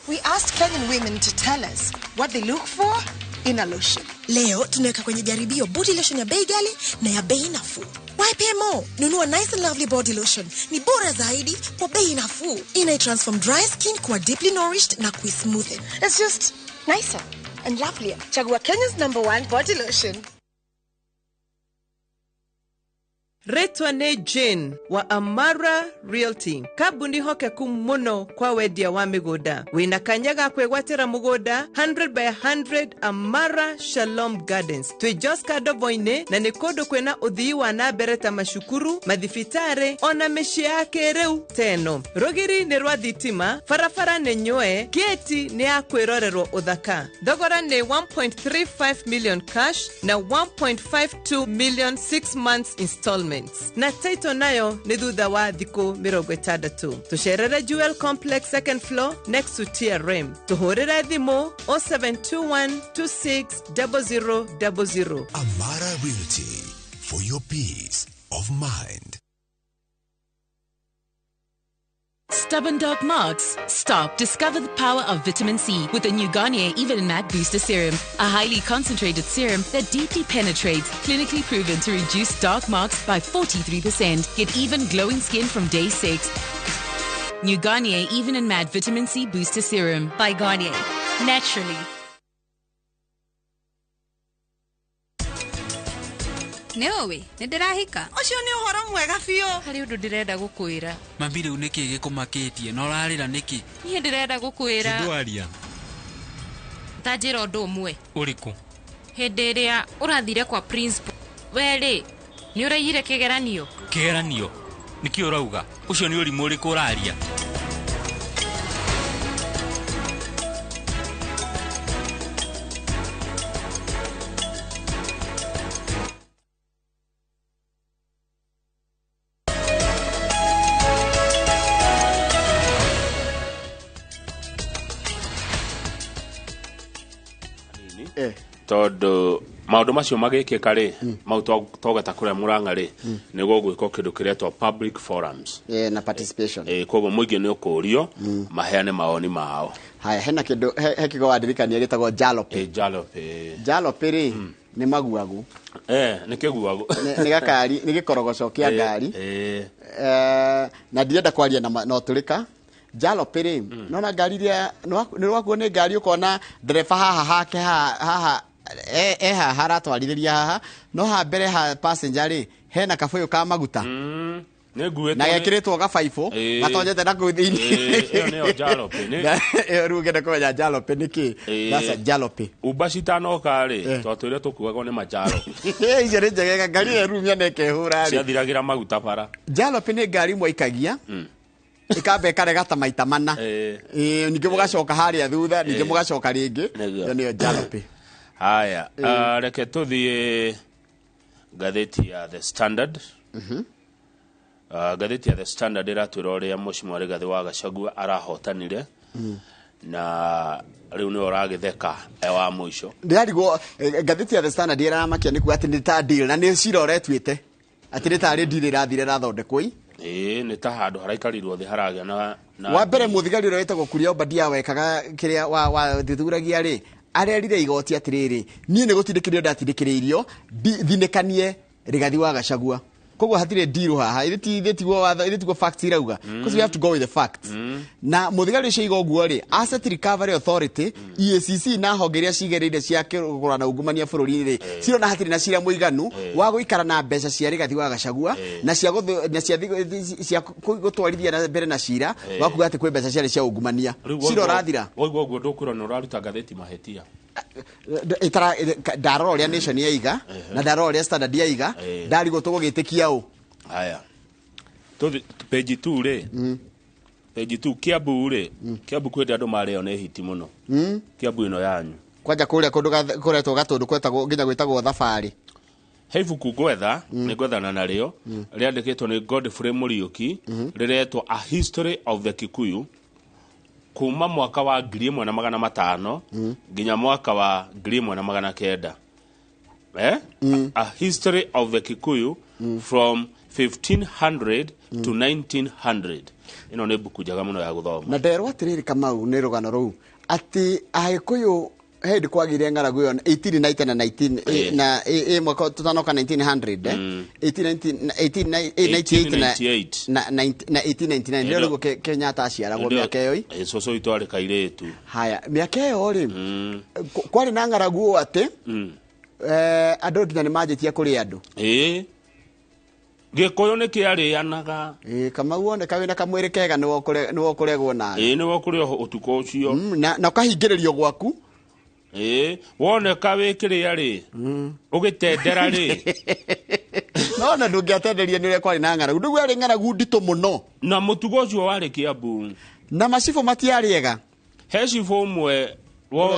We asked Kenyan women to tell us what they look for in a lotion. Leo tunaweka kwenye jaribio body lotion ya bei ghali na ya bei nafuu. Why pay more? Nunua nice and lovely body lotion. Ni bora zaidi kwa bei nafuu. Inai-transform dry skin kuwa deeply nourished na kui-smoothen. It's just nicer and lovelier. Chagua Kenya's #1 body lotion. Retwa ne Jane wa Amara Realty. Kabuni hoke kumuno kwa wedia wa migoda. Wina kanyaga kwegwatira mugoda 100 by 100 Amara Shalom Gardens. Twe joska dovoine na nikodo kwena udhii wa nabereta mashukuru madhifitare ona meshi yake reu teno. Rogiri ne rwadhitima farafara ne nyoe geti ne akwirorerwa udhaka. Dogora ne 1.35 million cash na 1.52 million 6 months installment. Na title nayo ni thutha wa thiko 60. Tusherere Jewel Complex 2nd floor next to TRM. Tuhorere thimo 0721260000. Amara Realty, for your peace of mind. Stubborn dark marks? Stop. Discover the power of vitamin C with the new Garnier Even and Matte Booster Serum. A highly concentrated serum that deeply penetrates, clinically proven to reduce dark marks by 43%. Get even glowing skin from day 6. New Garnier Even and Matte Vitamin C Booster Serum by Garnier. Naturally. Neowe, nĩndĩrahika. Ũcio nĩ ũhoro mwega biũ. Harĩ ũndũ ndĩrenda gũkwĩra. Mami rĩu nĩkĩ gĩkũmakĩtie na ũrarĩra nĩkĩ? Niĩ ndĩrenda gũkwĩra. Ndwaria. Tanjĩra ũndũ ũmwe. Ũrĩkũ? Hĩndĩ ĩrĩa ũrathire kwa principal. Wee nĩ ũraiyire kĩgeranio? Kĩgeranio? Nĩkĩ ũrauga? Ũcio nĩ ũrimũ ũrĩkũ ũraria? Todo maundu macio magikika ri mau togeta kuria muranga ri nigo gwiko kindu kiretwa public forums na participation koguo muingi ni ukurio maheane maoni mao. Haya, hena kindu hekigo wadirikania gitagwo jalope. Jalope ri ni maguagu ni kiguagu ni gakari ni gikorogoco kia ngari na ndienda kwaria na turika jalope ri nona ngari iria ni rwakuo ni ngari ukona ndereba haha hake haha haha haratwarithĩria haha no ha mbere ha passenger ri hena kabuyu ka maguta na gekĩrĩtwo gabaibũ gatonyete na kũu thĩinĩ ĩyo nĩyo jalope rĩu ngenda kũmenya jalope nĩkĩ that's a jalope umba citanoka rĩ twatwĩre tũkuagwo nĩ majalope icio nĩ njegega ngari ĩyo rĩu mĩana ĩkehũra rĩ ciathiragĩra maguta bara. Jalope nĩ ngari mwaikagia ikambe karegata maita mana ninge mugacoka haria thutha ninge mugacoka ringi niyo jalopy. Haya, reke tuthie gatheti ya The Standard. Gatheti ya The Standard iratwira uria Mheshimiwa Rigathi wa Gachagua arahotanire na riu ni oragitheka wa mwisho. Ndirarigwo gatheti ya The Standard iramakia ni kuga ati ni ta deal na ni cira uretwite ati ni ta deal irathire rathondekwo ni ta handu haraikarirwo thi haragia na wa mbere muthigari uria wetagwo Kuria Obadia wekaga kiria wa thithuragia ri arerire igoti atiriri nie ni gutindikirio ndatindikiriirio thinekanie Rigathi wa Gachagua koguo hatire deal haha ithitiguo facts irauga because we have to go with the facts na muthigari ucio igoguo ri Asset Recovery Authority EACC na hongeria cigereire cia kugura na ungumania bururi ri cirona hatire na cira muiganu wa guikara na mbeca cia Rigathi wa Gachagua na cia gutwarithia na mbere na cira wa kuga ati kwi mbeca cia ungumania cira rathira woiguo guo ndukura no raruta gatheti mahetia itara daroro ria Nation yaiga na daroro ria Standard yaiga ndarigo tugugitikia u. Haya page 2 ri page 2 Kiambu ri Kiambu kwenda andu mareo ne hiti muno Kiambu ino yanyu kwanja kuria kundu kuretwo gatundu kwetagwo nginya gwitagwo thabari heifuku gwetha ni gwethana nario riandikitwo ni Godfrey Muriuki riretwo A History of the Kikuyu kuma mwaka wa 1500 nginya mwaka wa 1900 A History of the Kikuyu from 1500 to 1900 ino ne buku jaga muno ya guthoma na nderwa atiriri Kamau ni rugano ruu ati Agikuyu head kwagire ngaragu yo 1890 na 19 na mwaka tutanoka 1900 1898 na 1899 ndio rugo Kenyatta aciaragwo miaka iyo soso itware kairetu. Haya miaka iyo ri kwari na ngaragu ate andu ndina majetia kuri andu Gikuyu ni kiarianaga kama uone kawina kamwire kega niwo kuregwo na niwo kuri utuko ucio na ukahingiririo gwaku wone kawikiria ri ugitendera ri no ndungiatenderia ni ure kwari na ngaragu ndugu ari ngaragu ndito muno na mutugo ucio wari Kiambu na macifo matiariega he cifo mwe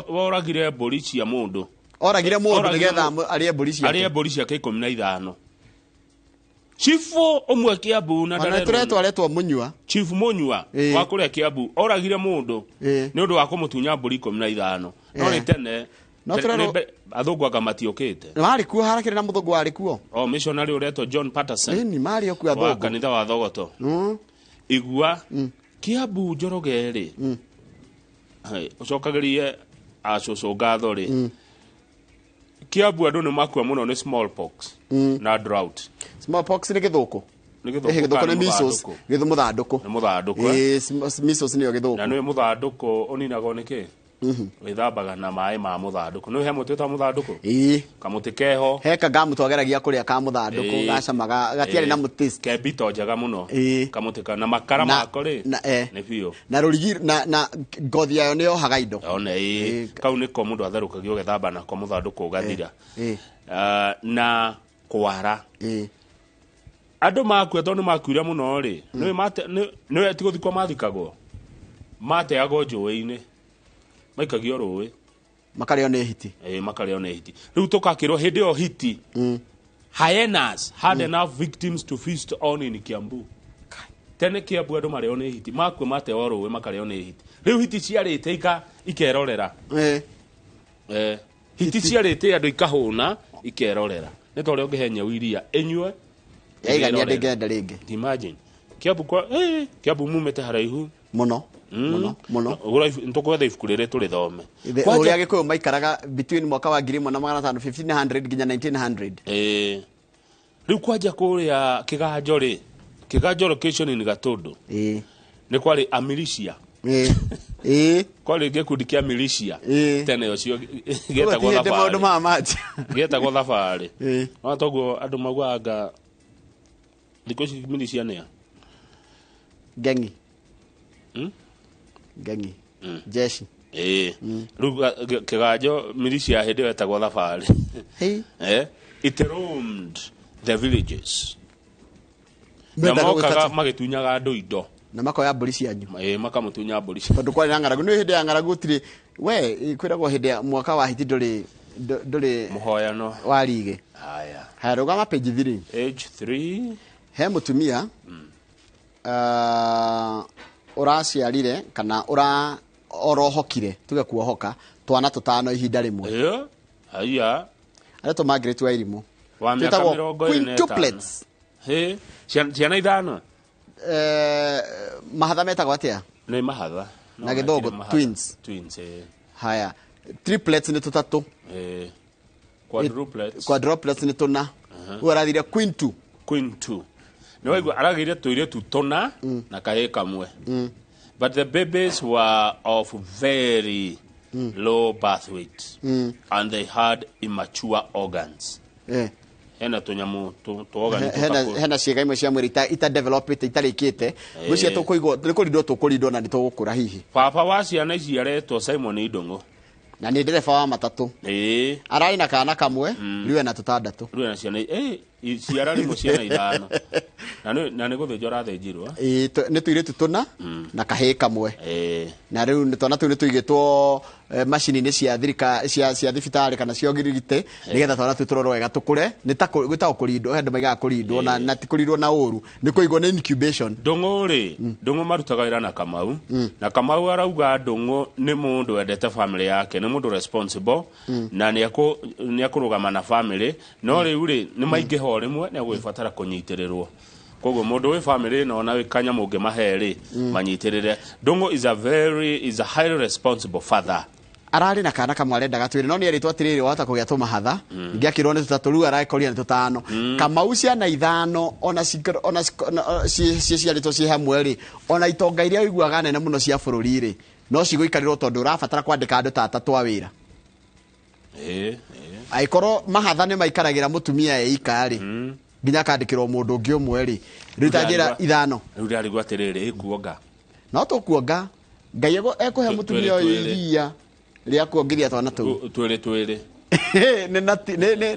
woragire mburi cia mundu oragire mundu nigetha arie mburi cia 15 Chifu omwe Kiambu na ndarero. Turetwo aretwo Munyua. Chief Munyua wa kuria Kiambu oragire mundu ni undu wa kumutunya mburi 15. No ni tene. No turero athungu akamatiokite. Mari kuo harakire na muthungu ari kuo. Missionary uretwo John Patterson. Ni mari okuya thungu. Kanitha wa Thogoto. Igua Kiambu Njoroge ri. Ucokagirie acucu ngatho ri. Kiambu andu ni makua muno ni smallpox na drought. Smallpox ni githuku. Ni measles, muthanduku. Ni muthanduku. Measles ni githuku. Na ni muthanduku oninago niki? Withambaga na mai ma muthanduku. No he muti ta muthanduku? Kamuti keho. Heka gamutwageragia kuria ka muthanduku gacamaga gatiari na mutaste. Kebito njega muno. Kamuti kana makara mako ri. Ni biyo. Na rurigi na ngothi yayo ni yohaga indo. One kau niko mundu atherukagio gethamba na ko muthanduku ugathira. Na kwara andu makue tondu makuire muno ri no etigothi kwa mathikagwo mateagwo njuwe-ini maikagio ruwi makareo ne hiti makareo ne hiti riu tukakirwo hindi o hiti hyenas had enough victims to feast on in Kiambu tene Kiambu andu mareo ne hiti makue mateo ruwi makareo ne hiti riu hiti ciarite ikerorera hiti ciarite andu ikahuna ikerorera ni tore ungihenya wiria enywe yaigania ndengenda ringi imagine Kiambu kwa Kiambu mumete haraihu muno ntukwetha ibuku riri turithome uria Gikuyu maikaraga between mwaka wa 1500 nginya 1900 riu kwanja kuria Kiganjo location ni Gatundu ni kwari a militia kwari gikundi kia militia tene ucio getagwo thabari getagwo thabari no toguo andu magwaga dikoshi militia ne gangi jeshi riu Kiganjo militia hindi wetagwo thabari it roamed the villages na mokaga magitunyaga andu indo na makoya mburi cianyu makamutunya mburi tondu kwari na ng'aragu ni hindi ya ng'aragu tiri we kwiragwo hindi mwaka wa hiti nduri muhoyano wa rige haya rugama page 3 age 3 he mutumia uraciarire kana orohokire tuge kuohoka twana tutano ihinda rimwe aya areto Margaret wa irimu wa miaka 25 ciana ithano mahatha metagwo atia ni mahatha na githogo twins haya triplets ni tutatu quadruplets ni tuna urathire queen 2 no igwa aragire tuire tutona na kahe kamwe but the babies were of very low birth weight and they had immature organs hena tunyamu organ hena ciega imwe cia mwiri ita developed itarikite gucia tukuigwo nikurindo na nitugukura hihi papa wa ciana ici aretwo Simon Idongo na ni ndereba wa matatu arari na kana kamwe riwe na tutandatu riwe na ciana ciara rimwe ciana ithano na nä gå thä njora thänjirwo nä tuirä tutuna na kahä kamwe na rä u nä twana tå u nä tå igä two macini-inä cia thibitarä kana cia ũgirigite nä getha twana tå tå rorwo wega tå kå re gwä tagwo kå rindwo he andå maigaga kå rindwo na ti kå rindwo na å ru nä kå igwo nä incubation ndångå rä ndångå marutaga wä ra na Kamau na Kamau arauga ndångå nä må ndå wendete family yake nä må ndå responsible na nä akå rå gama na family no rä u rä nä maingä ho rä mwe nä agå gä batara kå nyitä rä rwo koguo mundu wi family no na wikanya mungi maheri manyitirire ndungu is a highly responsible father arari na kana kamwe arenda gatwire no ni eritwa tiriri wata kugia tu mahatha ngiakirwo ni tutatu riu araikoria ni tutano Kamau ciana ithano ona ciaritwo ci hamwe ri ona itonga iria wiguaga nene muno cia bururi ri no ciguikarirwo tondu urabatara kwandika andu tatu a wira aikorwo mahatha ni maikaragira mutumia eikari nginya kandikirwo mundu ungi umwe ri ritajira ithano riu ndari gwa tiriri ikuonga no tukuonga ngai ekuhe mutumia uyu iria ria kuongithia twana tu twiri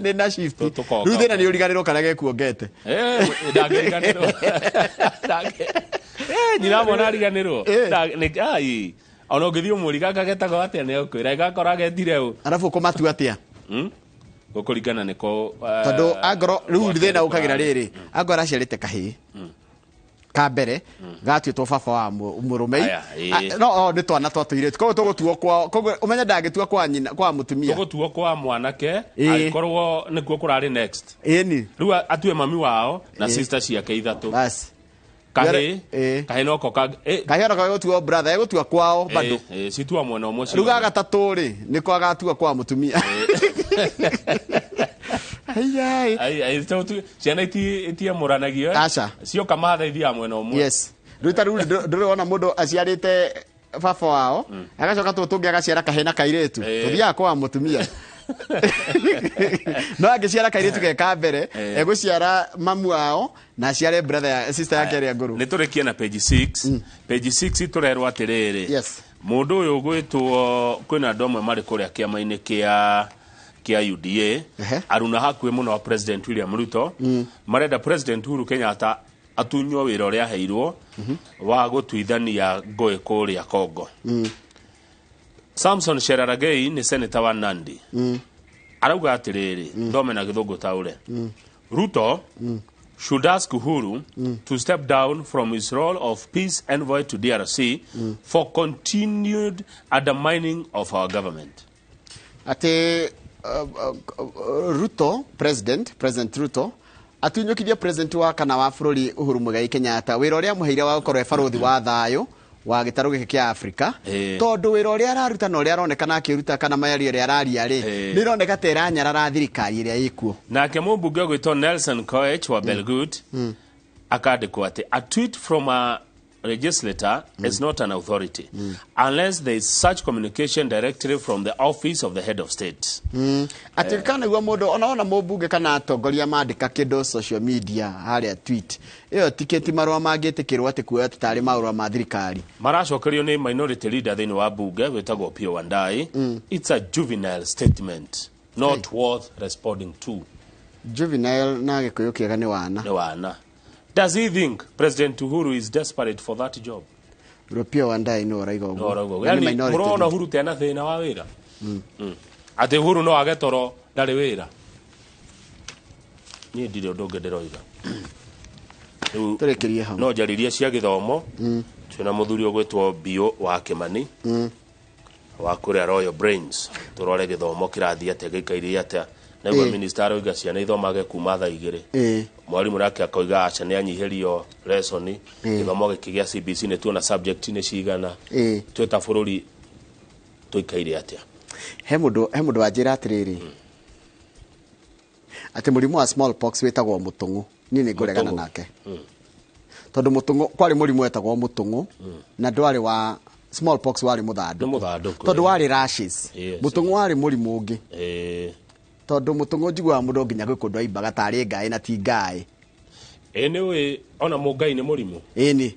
ni na shift riu thina ni uriganirwo kana gekuongete ndangiriganirwo nyina mwana ariganirwo ai ona ngithio muriga kagetagwo atia ne okwira gakora getire u arafu kumatu atia gukuringana niko tondu agoro riu thina ukagira riri agora ciarite kahi ka mbere gatuitwo baba wa murumei no ni twana twatuirite koguo tugutuo kwa koguo umenya ndagitua kwa nyina kwa mutumia tugutuo kwa mwanake aikorwo nikuo kurari next ni riu atue mami wao na sister ciake ithatu basi kahi no koka kahi no kagutuo brother egutua kwao bado situa mwana umwe riu gatatu ri niko agatua kwa mutumia ai ciana itie muranagio cio kamatha ithia mwena umwe yes ruta ruri ndurona mundu aciarite baba wao agacoka tutungi agaciara kahena kairetu tuthiaga kwa mutumia no agiciara kairetu ge ka mbere eguciara mamu wao na aciare brother sister yake ria nguru ni turikie na page 6 page 6 turerwa atiriri yes mundu uyu gwitwo kwina andu amwe mari kuria kiama-ini kia UDA aruna hakuwe muno wa President William Ruto marenda President Uhuru Kenyatta atunyo wira uria heirwo wa gutuithania ngoe kuria Kongo Samson Cherargei ni senator wa Nandi arauga atiriri ndome na githungu taure Ruto should ask Uhuru to step down from his role of peace envoy to DRC for continued undermining of our government ate Ruto President Ruto atunyukithia president wa kana wa bururi Uhuru Muigai Kenyatta wira uria muheire wa gukorwo baruthi wa thayo wa gitaru giki kia Afrika tondu wira uria araruta no uria aronekana akiruta kana mayari uria araria ri ni roneka tera nyarara thirikari iria ikuo nake mumbunge gwitwo Nelson Koech wa Belgut akandikwo ati a tweet from a legislator is not an authority unless there is such communication directly from the office of the head of state atikana gwa mundu ona mubunge kana atongoria mandika kindu social media haria tweet iyo tiketi marwa mangitikirwo ati kuoya tutari maurwa ma thirikari maracokerio ni minority leader thini wa bunge wetagwo Pio Wandai it's a juvenile statement not worth responding to juvenile na gikuyu kiega ni wana Does he think President Uhuru is desperate for that job? Rupia wandai no raigo. No raigo. Yani murona Uhuru tena thina wa wira. Ate Uhuru no age toro ndari wira. Ni ndire ndonge ndiroiga. Turekerie hau. No jariria cia githomo. Twina muthuri ogwetwo Bio wa Kimani. Wa kuria Royal Brains. Turore githomo kirathi atia gikaire atia. Naigua minister aroiga ciana ithomage kuma thaa 2. Mwarimu nake akoiga acha ni anyiherio lesson githomo gikigia CBC ne tuona subject ne cigana tweta bururi tuikaire atia. He mundu ajira atiriri ati murimu wa smallpox wetagwo mutungu ni nguregana nake tondu mutungu kwari murimu wetagwo mutungu na ndwari wa smallpox wari muthandu tondu wari rashes mutungu wari murimu ungi tondu mutungu njigwa mundu nginya gwikundu aimbaga tari ngai na ti ngai anyway ona mugai ni murimu ni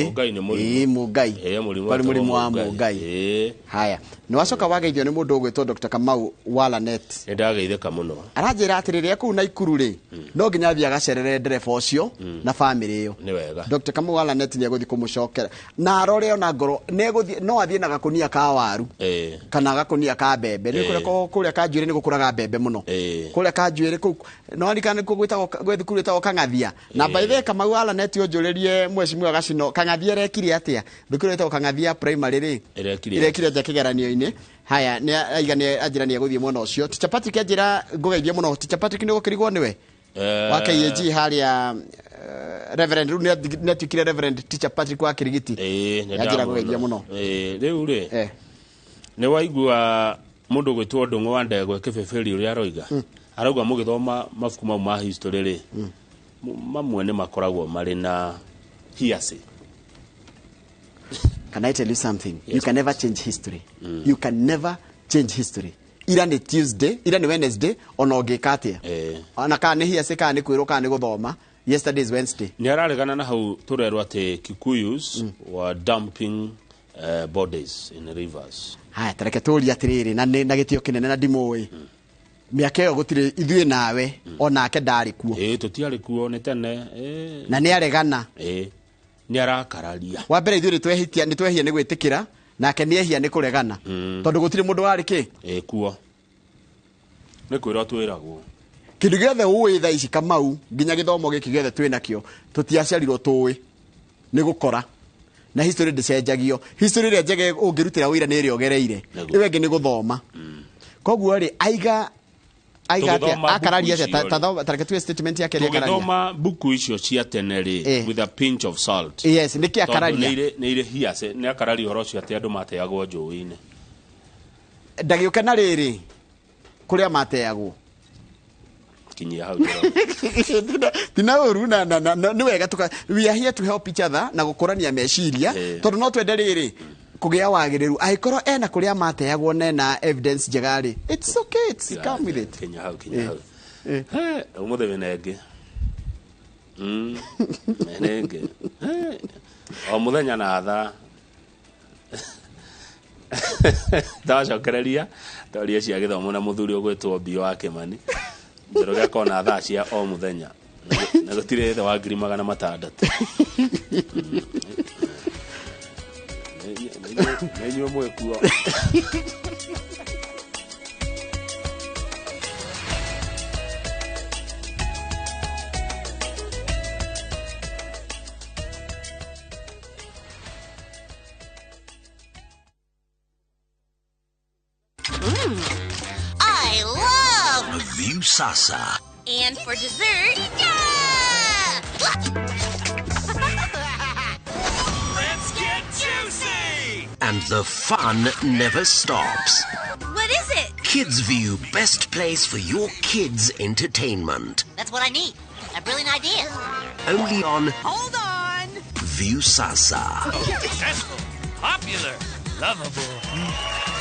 mugai ni murimu mugai murimu wa mugai haya ni wacoka wageithio ni mundu gwitwo Dr. Kamau Walanet ndageitheka muno aranjira atiriri ku na ikuru ri no nginya thia gacerere ndereba ucio na family iyo ni wega Dr. Kamau Walanet ni aguthi kumucokera na arore ona ngoro ne guthi no athie na gakunia ka waru kana gakunia ka bembe ni kuria ka njuire ni gukuraga bembe muno kuria ka njuire ku no alikane ku gwitagwo gwithukuru gwitagwo Kangathia na by the way Kamau Walanet onjuririe mwecimu gacino Kangathia rekire atia thukuru gwitagwo Kangathia primary ri irekire ja kigeranio ini haya ni aiga ni ajira ni aguthie mwana ucio Teacher Patrick ajira ngugeithie muno Teacher Patrick ni gukirigwo niwe wa KAG haria Reverend netukire Reverend Teacher Patrick wa Kirigiti ajira ngugeithie muno riu ri ni waigua mundu gwitwo Ndungu wa Ndegwa Kibeberi uri aroiga arauga mugithoma mafuku mau ma history ri mamwe ni makoragwo mari na hearsay. Can I tell you something? Yes, you can never change history. You can never change history. Ira ni Tuesday, ira ni Wednesday, ono gikatia. Ona kana hearsay kana kwiro kana guthoma. Yesterday is Wednesday. Ni araregana na hau turerwa ate Kikuyus were dumping bodies in rivers. Haya tareke tuli atiriri na gitio kinene na ndimoi. Miaka yo gutire ithuĩ nawe onake ndari kuo tutiari kuo ni tene na ni aregana ni arakararia wa mbere ithuĩ twehitia ni twehia ni gwitikira nake ni ehia ni kuregana tondu gutire mundu wari ki kuo ni kwira twiragwo kindu giothe uwi tha ici Kamau nginya githomo giki giothe twina kio tutiaciarirwo tuwi ni gukora na history ndicenjagio history ria njege ungirutira wira ni riogereire iwe ngi ni guthoma koguo ri aiga akararia tareke tu statement yake ria kararia tugithoma buku icio cia teneri with a pinch of salt yes niki akararia ni ire hiase ni akararia horo cio ati andu mateagwo njuini ndagiuka na riri kuria mateagwo kinyia hau tina uruna ni wega tuka we are here to help each other na gukurania meciria tondu no twende riri kugia wagiriru aikoro ena kuria mateagwo na evidence jegari it's okay it's come with it kinya hau umuthe wenenge menenge o muthenya na tha tacokereria toria cia githomo na muthuri ogwetwo Bio wa Kimani ndero gya kona tha cia o muthenya na gutire the wa 600 nenyo mwekuo I love View Sasa. And for dessert, Let's get juicy! And the fun never stops. what is it? Kids View, best place for your kids' entertainment. That's what I need. A brilliant idea. Only on Hold on. View Sasa. Successful, popular, lovable.